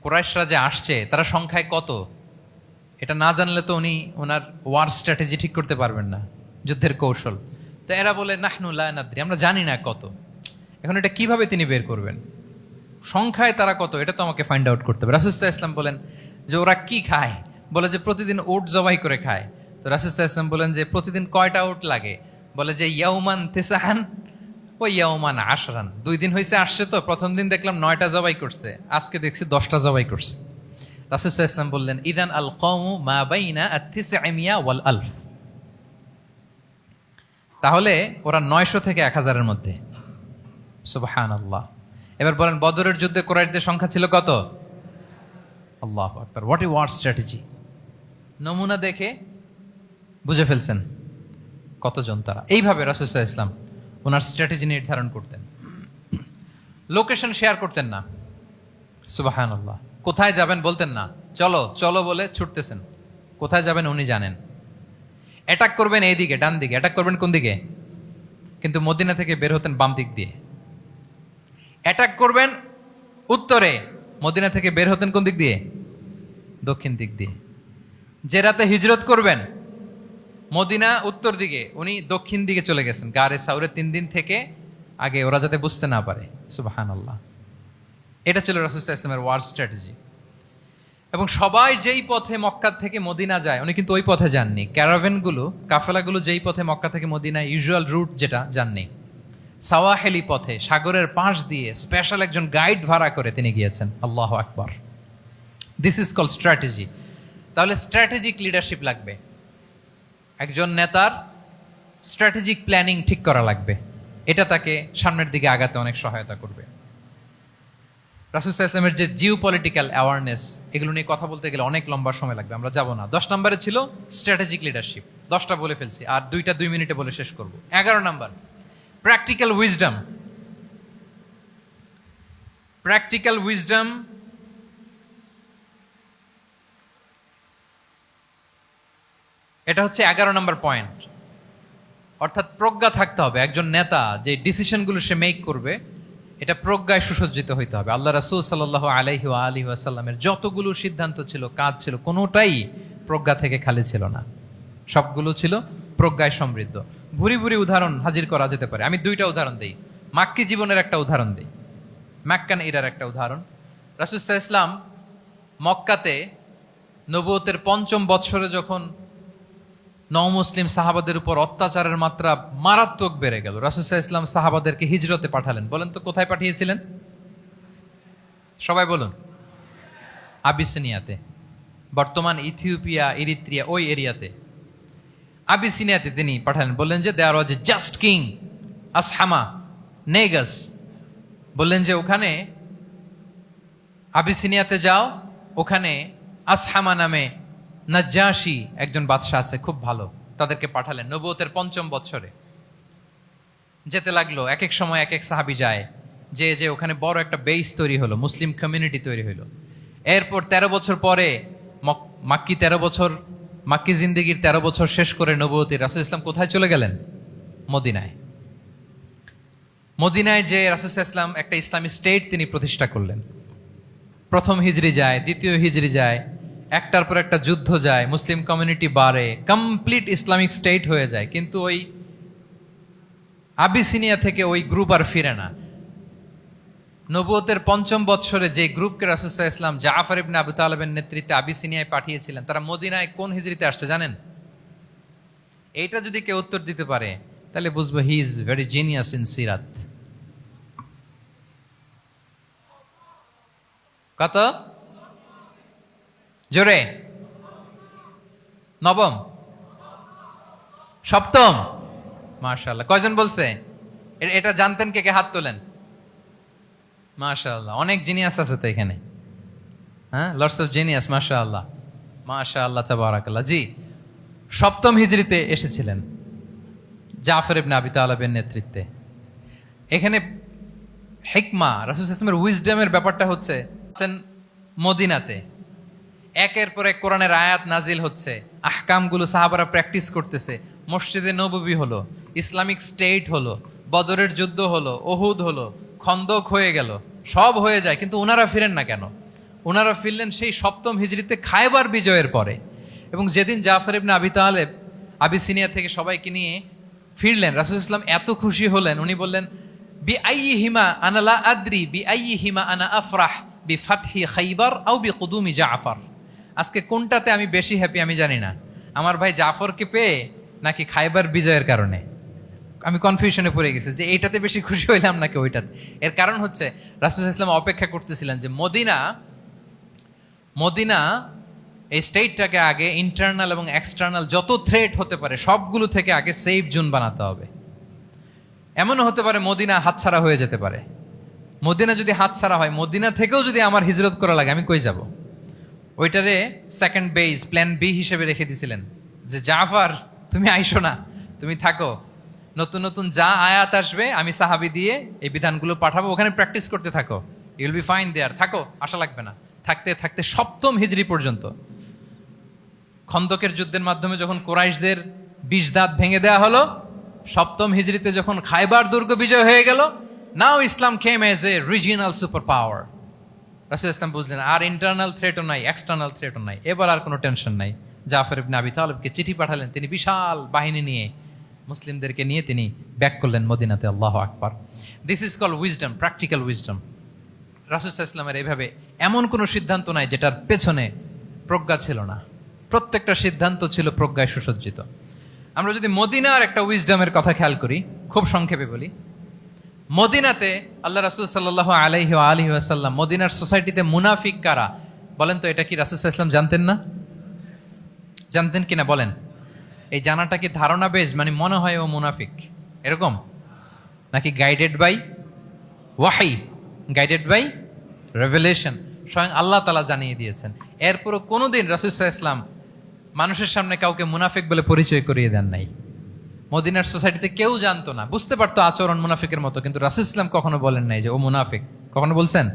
কুরাইশরা যে আসছে তারা সংখ্যায় কত? এটা না জানলে তো উনি ওনার ওয়ার স্ট্র্যাটেজি ঠিক করতে পারবেন না, যুদ্ধের কৌশল। তো এরা বলে নাহনু লা নাদরি, আমরা জানি না কত। এখন এটা কিভাবে তিনি বের করবেন? সংখ্যায় তারা কত এটা তো আমাকে ফাইন্ড আউট করতে হবে। রাসূল সাল্লাল্লাহু আলাইহি ওয়াসাল্লাম বলেন যে ওরা কি খায়? বলে যে প্রতিদিন ওট জবাই করে খায়। তো রাসূল সাল্লাল্লাহু আলাইহি ওয়াসাল্লাম বলেন যে প্রতিদিন কয়টা ওট লাগে? বলে যে ইয়াউমান তিসআন ওই ইয়াউমান আশরান, 2 দিন হয়েছে আসছে, তো প্রথম দিন দেখলাম 9টা জবাই করছে, আজকে দেখছি 10টা জবাই করছে। রাসূল সাল্লাল্লাহু আলাইহি ওয়াসাল্লাম বললেন ইদান আল কওমু মা বাইনা আত-তিসআমিয়া ওয়াল আলফ, তাহলে ওরা 900 থেকে 1000 এর মধ্যে। সুবহানাল্লাহ। এবার বলেন বদরের যুদ্ধে কুরাইশদের সংখ্যা ছিল কত? আল্লাহু আকবার, হোয়াট এ ওয়ার স্ট্র্যাটেজি। নমুনা দেখে বুঝে ফেলছেন কতজন তারা। এইভাবে রাসূল সাল্লাল্লাহু আলাইহি ওয়াসাল্লাম ওনার স্ট্র্যাটেজি নির্ধারণ করতেন। লোকেশন শেয়ার করতেন না। সুবহানাল্লাহ। কোথায় যাবেন বলতেন না, চলো চলো বলে ছুটতেছেন। কোথায় যাবেন উনি জানেন। অ্যাটাক করবেন এই দিকে, ডান দিকে। অ্যাটাক করবেন কোন দিকে? কিন্তু মদিনা থেকে বের হতেন বাম দিক দিয়ে। অ্যাটাক করবেন উত্তরে, মদিনা থেকে বের হতেন কোন দিক দিয়ে? দক্ষিণ দিক দিয়ে। যে রাতে হিজরত করবেন মদিনা উত্তর দিকে, উনি দক্ষিণ দিকে চলে গেছেন গারে সাউরে 3 দিন থেকে আগে, ওরা যাতে বুঝতে না পারে। সুবহানাল্লাহ। এটা ছিল রাসূল সাল্লাল্লাহু আলাইহি ওয়াসাল্লামের ওয়ার স্ট্র্যাটেজি। এবং সবাই যেই পথে মক্কা থেকে মদিনা যায় উনি কিন্তু ওই পথে যাননি। ক্যারাভেনগুলো, কাফেলাগুলো যেই পথে মক্কা থেকে মদিনা ইউজুয়াল রুট যেটা, যাননি। সাওয়াহেলি পথে, সাগরের পাশ দিয়ে স্পেশাল একজন গাইড ভাড়া করে তিনি গিয়েছেন। আল্লাহু আকবার। This is called strategy. তাহলে স্ট্র্যাটেজিক লিডারশিপ লাগবে। একজন নেতার স্ট্র্যাটেজিক প্ল্যানিং ঠিক করা লাগবে। এটা তাকে সামনের দিকে আগাতে অনেক সহায়তা করবে। রাসূল সাল্লাল্লাহু আলাইহি ওয়াসাল্লামের যে জিও পলিটিক্যাল অ্যাওয়ারনেস, এগুলো নিয়ে কথা বলতে গেলে অনেক লম্বা সময় লাগবে, আমরা যাব না। 10 নম্বরে ছিল স্ট্র্যাটেজিক লিডারশিপ, 10টা বলে ফেলছি, আর 2টা 2 মিনিটে বলে শেষ করব। 11 নম্বর প্র্যাকটিক্যাল উইজডম। প্র্যাকটিক্যাল উইজডম এটা হচ্ছে 11 নম্বর পয়েন্ট। অর্থাৎ প্রজ্ঞা থাকতে হবে। একজন নেতা যে ডিসিশনগুলো সে মেক করবে, এটা প্রজ্ঞায় সুসজ্জিত হইতে হবে। আল্লাহ রাসূল সাল্লাল্লাহু আলাইহি ওয়া আলিহি ওয়াসাল্লামের যতগুলো সিদ্ধান্ত ছিল, কাজ ছিল, কোনোটাই প্রজ্ঞা থেকে খালি ছিল না, সবগুলো ছিল প্রজ্ঞায় সমৃদ্ধ। ভুরি ভুরি উদাহরণ হাজির করা যেতে পারে। আমি 2টা উদাহরণ দিই। মাক্কি জীবনের একটা উদাহরণ দিই, মাক্কান ইরার একটা উদাহরণ। রাসূল সাল্লাল্লাহু আলাইহি ওয়াসাল্লাম মক্কাতে নবুয়তের 5ম বৎসরে যখন নও-মুসলিম সাহাবাদের উপর অত্যাচারের মাত্রা মারাত্মক বেড়ে গেল, রাসূল সাল্লাল্লাহু আলাইহি ওয়াসাল্লাম সাহাবাদেরকে হিজরতে পাঠালেন। বলেন তো কোথায় পাঠিয়েছিলেন? সবাই বলুন। আবিসিনিয়াতে, বর্তমান ইথিওপিয়া, ইরিত্রিয়া, ওই এরিয়াতে আবিসিনিয়াতে তিনি পাঠালেন। বললেন যে দেয়ার ওয়াজ এ জাস্ট কিং আসহামা নেগাস। বললেন যে ওখানে আবিসিনিয়াতে যাও, ওখানে আসহামা নামে নাজ্জাশী একজন বাদশা আছে, খুব ভালো। তাদেরকে পাঠালেন নবুয়তের 5ম বৎসরে। যেতে লাগলো, এক এক সময় এক এক সাহাবী যায়, যে যে ওখানে বড় একটা বেস তৈরি হলো, মুসলিম কমিউনিটি তৈরি হলো। এরপর 13 বছর পরে মাক্কি 13 বছর, মাক্কি জিন্দেগির 13 বছর শেষ করে নবুয়তের রাসূল ইসলাম কোথায় চলে গেলেন? মদিনায়। মদিনায় যে রাসূল ইসলাম একটা ইসলামী স্টেট তিনি প্রতিষ্ঠা করলেন। প্রথম হিজরি যায়, দ্বিতীয় হিজরি যায়, একটার পর একটা যুদ্ধ যায়, মুসলিম কমিউনিটি বাড়ে, কমপ্লিট ইসলামিক স্টেট হয়ে যায়। কিন্তু ওই আবিসিনিয়া থেকে ওই গ্রুপ আর ফিরে না। নবুয়তের 5ম বৎসরে যে গ্রুপকে রাসূল সাল্লাল্লাহু আলাইহি ওয়াসাল্লাম জাফর ইবনে আবু তালেবের নেতৃত্বে আবিসিনিয়ায় পাঠিয়েছিলেন, তারা মদিনায় কোন হিজরিতে আসছে জানেন? এইটা যদি কেউ উত্তর দিতে পারে তাহলে বুঝবো he is very genius in সিরাত। কত জোরে? 9ম, 7ম? মাশাআল্লাহ। কয়জন বলছে? এটা জানতেন কে কে? হাত তোলেন। মাশাআল্লাহ, অনেক জিনিয়াস আছে তো এখানে। হ্যাঁ, লটস অফ জিনিয়াস। মাশাআল্লাহ, মাশাআল্লাহ, তাবারাকাল্লাহ। জি, 7ম হিজরিতে এসেছিলেন জাফর ইবনে আবি তালেবের নেতৃত্বে। এখানে হিকমা, রাসূল সাল্লাল্লাহু আলাইহি ওয়াসাল্লামের উইজডমের ব্যাপারটা হচ্ছে মদিনাতে একের পর এক কোরআনের আয়াত নাজিল হচ্ছে, আহকামগুলো সাহাবারা প্র্যাকটিস করতেছে। মসজিদে নববী হলো, ইসলামিক স্টেট হলো, বদরের যুদ্ধ হলো, উহুদ হলো, খন্দক হয়ে গেল, সব হয়ে যায়। কিন্তু ওনারা ফিরেন না কেন? ওনারা ফিরলেন সেই 7ম হিজরিতে খায়বার বিজয়ের পরে। এবং যেদিন জাফর ইবনে আবি তালেব আবিসিনিয়া থেকে সবাইকে নিয়ে ফিরলেন, রাসূল ইসলাম এত খুশি হলেন, উনি বললেন বিআইয়িহিমা আনা লা আদরি বিআইয়িহিমা আনা আফরাহ বিফাতহি খাইবার আও বিকুদুমি জাফর। আজকে কোনটাতে আমি বেশি হ্যাপি আমি জানি না, আমার ভাই জাফরকে পেয়ে নাকি খাইবার বিজয়ের কারণে। আমি কনফিউশনে পড়ে গেছি যে এইটাতে বেশি খুশি হইলাম নাকি ওইটাতে। এর কারণ হচ্ছে রাসূল সাল্লাল্লাহু আলাইহি ওয়াসাল্লাম অপেক্ষা করতেছিলেন যে মদিনা এই স্টেটটাকে আগে ইন্টারনাল এবং এক্সটার্নাল যত থ্রেট হতে পারে সবগুলো থেকে আগে সেফ জোন বানাতে হবে। এমনও হতে পারে মদিনা হাতছাড়া হয়ে যেতে পারে। মদিনা যদি হাতছাড়া হয়, মদিনা থেকেও যদি আমার হিজরত করা লাগে, আমি কই যাব? ওইটারে সেকেন্ড বেস, প্ল্যান বি হিসেবে রেখে দিয়েছিলেন যে জাফর তুমি আইসো না, তুমি থাকো, নতুন নতুন যা আয়াত আসবে আমি সাহাবী দিয়ে এই বিধানগুলো পাঠাবো, ওখানে প্র্যাকটিস করতে থাকো, ইউল বি ফাইন দেয়ার, থাকো, আশা লাগবে না। থাকতে থাকতে সপ্তম হিজরি পর্যন্ত, খন্দকের যুদ্ধের মাধ্যমে যখন কুরাইশদের 20 দাঁত ভেঙে দেওয়া হলো, সপ্তম হিজরিতে যখন খায়বার দুর্গ বিজয় হয়ে গেল, now Islam came as a regional super power. রাসূল ইসলাম বুঝলেন আর ইন্টারনাল থ্রেটও নাই, এক্সটার্নাল থ্রেটও নাই, এবার আর কোনো টেনশন নাই। জাফর ইবনে আবি তালিবকে চিঠি পাঠালেন, তিনি বিশাল বাহিনী নিয়ে মুসলিমদেরকে নিয়ে তিনি ব্যাক করলেন মদিনাতে। আল্লাহু আকবার। This is call wisdom, practical wisdom. রাসূল সাল্লাল্লাহু আলাইহি ওয়াসাল্লামের এইভাবে এমন কোনো সিদ্ধান্ত নাই যেটার পেছনে প্রজ্ঞা ছিল না, প্রত্যেকটা সিদ্ধান্ত ছিল প্রজ্ঞায় সুসজ্জিত। আমরা যদি মদিনার একটা উইজডমের কথা খেয়াল করি, খুব সংক্ষেপে বলি, মদিনাতে আল্লাহ রাসূল সাল্লাল্লাহু আলাইহি ওয়া আলিহি ওয়াসাল্লাম, মদিনার সোসাইটিতে মুনাফিক কারা বলেন তো? এটা কি রাসূল সাল্লাল্লাহু আলাইহি ওয়াসাল্লাম জানতেন না? জানতেন কিনা বলেন? এই জানাটা কি ধারণা বেজ, মানে মনে হয় ও মুনাফিক এরকম, নাকি গাইডেড বাই ওয়াহি, গাইডেড বাই রেভেলেশন? স্বয়ং আল্লাহ তাআলা জানিয়ে দিয়েছেন। এরপরও কোনোদিন রাসূল সাল্লাল্লাহু আলাইহি ওয়াসাল্লাম মানুষের সামনে কাউকে মুনাফিক বলে পরিচয় করিয়ে দেন নাই। মদিনার সোসাইটিতে কেউ জানতো না, বুঝতে পারতো আচরণ মুনাফিকের মতো, কিন্তু রাসূল ইসলাম কখনো বলেন নাই যে ও মুনাফিক। কখনো বলছেন?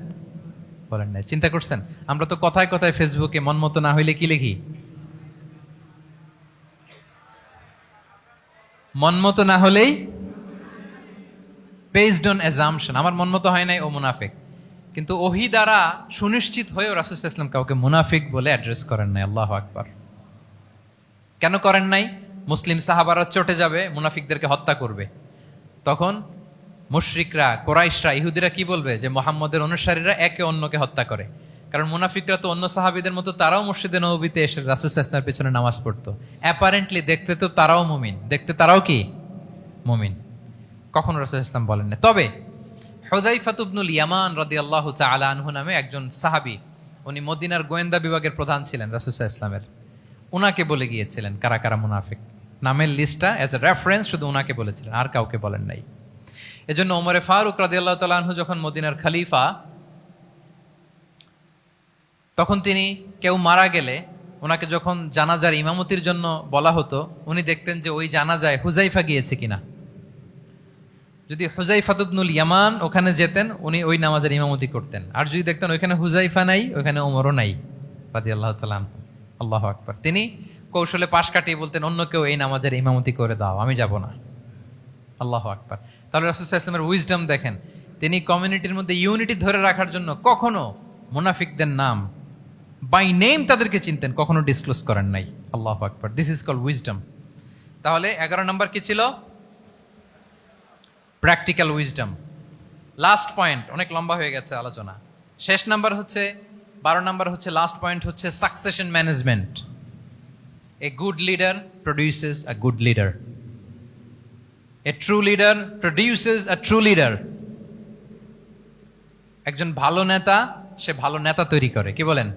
বলেন নাই। চিন্তা করছেন? আমরা তো কথায় কথায় ফেসবুকে মন মতো না হইলে কি লিখি? মন মতো না হলেই বেসড অন অ্যাজাম্পশন, আমার মন মতো হয় নাই, ও মুনাফিক। কিন্তু ওহী দ্বারা সুনিশ্চিত হয়েও রাসূল সাল্লাল্লাহু আলাইহি ওয়াসাল্লাম কাউকে মুনাফিক বলে অ্যাড্রেস করেন নাই। আল্লাহু আকবার। কেন করেন নাই? মুসলিম সাহাবারা চটে যাবে, মুনাফিকদেরকে হত্যা করবে। তখন মুশরিকরা, কোরাইশরা, ইহুদিরা কি বলবে? যে মুহাম্মদের অনুসারীরা একে অন্যকে হত্যা করে। কারণ মুনাফিকরা তো অন্য সাহাবীদের মতো তারাও মসজিদে নববীতে এসে রাসূল সাল্লাল্লাহু আলাইহি ওয়াসাল্লামের পেছনে নামাজ পড়তো। অ্যাপারেন্টলি দেখতে তো তারাও মুমিন, দেখতে তারাও কি মুমিন। কখনো রাসূল সাল্লাল্লাহু আলাইহি ওয়াসাল্লাম বলেন না। তবে হুযায়ফা ইবনুল ইয়ামান রাদিয়াল্লাহু তাআলা আনহু নামে একজন সাহাবী, উনি মদিনার গোয়েন্দা বিভাগের প্রধান ছিলেন রাসূল সাল্লাল্লাহু আলাইহি ওয়াসাল্লামের। উনাকে বলে গিয়েছিলেন কারা কারা মুনাফিক, নামের লিস্টটা অ্যাজ এ রেফারেন্স শুধু উনাকে বলেছিলেন, আর কাউকে বলেন নাই। এজন্য ওমরে ফারুক রাদিয়াল্লাহু তাআলা আনহু যখন মদিনার খলিফা, তখন তিনি কেউ মারা গেলে ওনাকে যখন জানাজার ইমামতির জন্য বলা হতো, উনি দেখতেন যে ওই জানাজায় হুযায়ফা গিয়েছে কিনা। যদি হুযায়ফা ইবনুল ইয়ামান ওখানে যেতেন, উনি ওই নামাজের ইমামতি করতেন। আর যদি দেখতেন ওইখানে হুযায়ফা নাই, ওইখানে ওমরও নাই রাদিয়াল্লাহু তাআলা আনহু, আল্লাহু আকবার, তিনি কৌশলে পাশ কাটিয়ে বলতেন অন্য কেউ এই নামাজের ইমামতি করে দাও, আমি যাব না। আল্লাহু আকবার। তাহলে রাসূল সাল্লাল্লাহু আলাইহি ওয়াসাল্লামের উইজডম দেখেন, তিনি কমিউনিটির মধ্যে ইউনিটি ধরে রাখার জন্য কখনো মুনাফিকদের নাম বাই নেম তাদেরকে চিনতেন, কখনো ডিসক্লোজ করেন নাই। আল্লাহু আকবার। This is called wisdom. তাহলে 11 নম্বর কি ছিল? Practical wisdom. লাস্ট পয়েন্ট, অনেক লম্বা হয়ে গেছে আলোচনা। শেষ নাম্বার হচ্ছে 12 নাম্বার হচ্ছে, লাস্ট পয়েন্ট হচ্ছে succession management. A good leader produces a good leader, a true leader produces a true leader. একজন ভালো নেতা সে ভালো নেতা তৈরি করে, কি বলেন?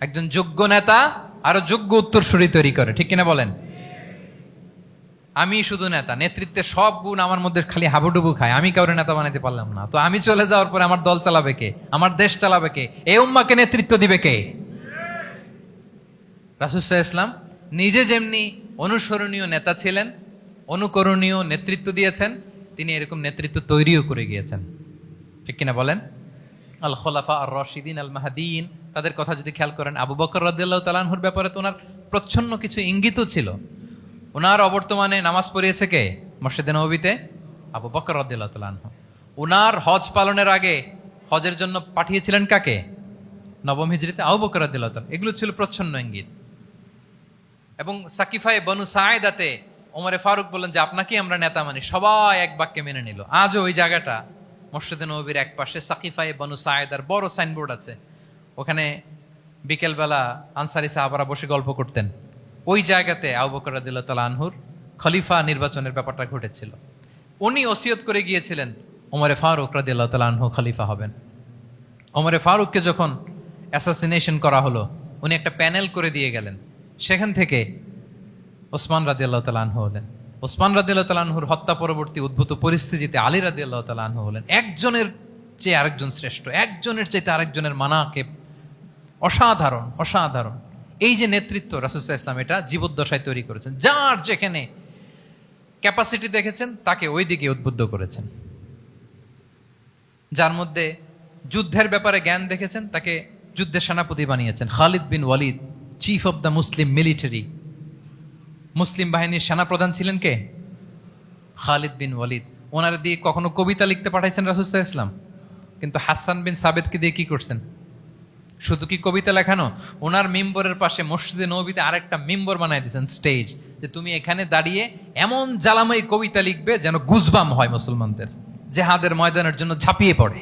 একজন যোগ্য নেতা আরো যোগ্য উত্তরসূরি তৈরি করে, ঠিক কিনা বলেন? আমি শুধু নেতা, নেতৃত্বের সব গুণ আমার মধ্যে খালি হাবুডুবু খায়, আমি কাউরে নেতা বানাতে পারলাম না, তো আমি চলে যাওয়ার পরে আমার দল চালাবে কে? আমার দেশ চালাবে কে? এই উম্মাকে নেতৃত্ব দিবে কে? রাসূল সাল্লাল্লাহু আলাইহি ওয়াসাল্লাম নিজে যেমনি অনুসরণীয় নেতা ছিলেন, অনুকরণীয় নেতৃত্ব দিয়েছেন, তিনি এরকম নেতৃত্ব তৈরিও করে গিয়েছেন, ঠিক কিনা বলেন? আল খোলাফা আর রশিদিন আল মাহদিন, তাদের কথা যদি খেয়াল করেন, আবু বকর রাদিয়াল্লাহু তাআলা আনহুর ব্যাপারে তো ওনার প্রচ্ছন্ন কিছু ইঙ্গিতও ছিল। ওনার অবর্তমানে নামাজ পড়িয়েছে কে মসজিদে নববীতে? আবু বকর রাদিয়াল্লাহু তাআলা আনহু। ওনার হজ পালনের আগে হজের জন্য পাঠিয়েছিলেন কাকে? নবম হিজরিতে আবু বকর রাদিয়াল্লাহু তাআলা। এগুলো ছিল প্রচ্ছন্ন ইঙ্গিত। এবং সাকিফায়ে বনু সাঈদাতে ওমরে ফারুক বললেন যে আপনাকেই আমরা নেতা মানি, সবাই এক বাক্যে মেনে নিল। আজও ওই জায়গাটা মসজিদে নববীর এক পাশে সাকিফায়ে বনু সাঈদার বড় সাইনবোর্ড আছে, ওখানে বিকেলবেলা আনসারী সাহাবারা বসে গল্প করতেন। ওই জায়গাতে আবু বকর রাদিয়াল্লাহু তাআলা আনহুর খলিফা নির্বাচনের ব্যাপারটা ঘটেছিল। উনি ওসিয়ত করে গিয়েছিলেন ওমরে ফারুক রাদিয়াল্লাহু তাআলা আনহু খলিফা হবেন। ওমরে ফারুককে যখন অ্যাসাসিনেশন করা হলো, উনি একটা প্যানেল করে দিয়ে গেলেন। সেখান থেকে ওসমান রাদিয়াল্লাহু তাআলা আনহু হলেন। ওসমান রাদিয়াল্লাহু তাআলা আনহুর হত্যা পরবর্তী উদ্ভূত পরিস্থিতিতে আলী রাদিয়াল্লাহু তাআলা আনহু হলেন। একজনের চেয়ে আরেকজন শ্রেষ্ঠ, একজনের চাইতে আরেকজনের মানাকিব অসাধারণ, অসাধারণ। এই যে নেতৃত্ব রাসূল সাল্লাল্লাহু আলাইহি ওয়াসাল্লাম এটা জীবদ্দশায় তৈরি করেছেন। যার যেখানে ক্যাপাসিটি দেখেছেন তাকে ওই দিকে উদ্বুদ্ধ করেছেন। যার মধ্যে যুদ্ধের ব্যাপারে জ্ঞান দেখেছেন তাকে যুদ্ধের সেনাপতি বানিয়েছেন। Khalid bin Walid, chief of the Muslim military, Muslim বাহিনীর সেনাপ্রধান ছিলেন কে? খালিদ বিন ওয়ালিদ। ওনার দিয়ে কখনো কবিতা লিখতে পাঠাইছেন রাসূল সাল্লাল্লাহু আলাইহি ওয়াসাল্লাম, কিন্তু হাসান বিন সাবেদকে দিয়ে কি করছেন? শুধু কি কবিতা লেখানো, ওনার মিম্বরের পাশে মসজিদে নববীতে আরেকটা মিম্বর বানাই দিয়েছেন, স্টেজ, যে তুমি এখানে দাঁড়িয়ে এমন জ্বালাময়ী কবিতা লিখবে যেন গুজবাম হয় মুসলমানদের, জেহাদের ময়দানের জন্য ঝাঁপিয়ে পড়ে।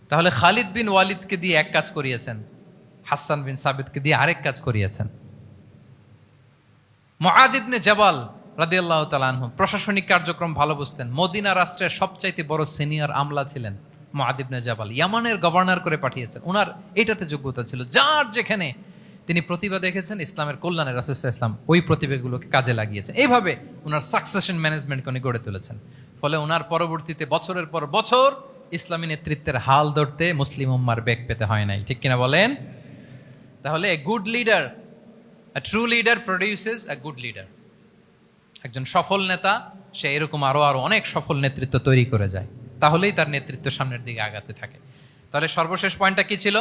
তাহলে খালিদ বিন ওয়ালিদকে দিয়ে এক কাজ করিয়েছেন, হাসান বিন সাবিতকে দিয়ে আরেক কাজ করিয়েছেন। মুআদ ইবনে জাবাল রাদিয়াল্লাহু তাআলা আনহু প্রশাসনিক কার্যক্রম ভালো বুঝতেন। মদিনা রাষ্ট্রের সবচাইতে বড় সিনিয়র আমলা ছিলেন মুআদ ইবনে জাবাল, ইয়ামানের গভর্নর করে পাঠিয়েছেন। ওনার এটাতে যোগ্যতা ছিল। যার যেখানে তিনি প্রতিভা দেখেছেন ইসলামের কল্যাণে রাসূল সাল্লাল্লাহু আলাইহি ওয়াসাল্লাম ওই প্রতিভাগুলোকে কাজে লাগিয়েছেন। এইভাবে ওনার সাকসেশন ম্যানেজমেন্টকে উনি গড়ে তুলেছেন। ফলে ওনার পরবর্তীতে বছরের পর বছর ইসলামী নেতৃত্বের হাল ধরতে মুসলিম উম্মার বেগ পেতে হয় নাই, ঠিক কিনা বলেন? তাহলে a good leader, a true leader produces a good leader. একজন সফল নেতা সে এরকম আরো অনেক সফল নেতৃত্ব তৈরি করে যায়, তাহলেই তার নেতৃত্ব সামনের দিকে আগাতে থাকে। তাহলে সর্বশেষ পয়েন্টটা কি ছিল?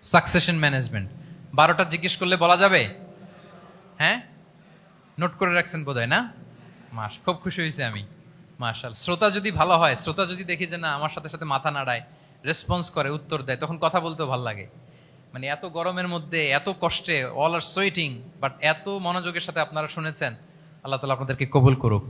Succession management. 12টা জিজ্ঞেস করলে বলা যাবে? হ্যাঁ, নোট করে রাখছেন বোধহয় না? খুব খুশি হয়েছে আমি, মাশাআল্লাহ। শ্রোতা যদি ভালো হয়, শ্রোতা যদি দেখি যে না আমার সাথে সাথে মাথা নাড়ায়, রেসপন্স করে, উত্তর দেয়, তখন কথা বলতেও ভালো লাগে। মানে এত গরমের মধ্যে, এত কষ্টে, অল আর সোয়েটিং, বাট এত মনোযোগের সাথে আপনারা শুনেছেন। আল্লাহ তাআলা আপনাদেরকে কবুল করুক।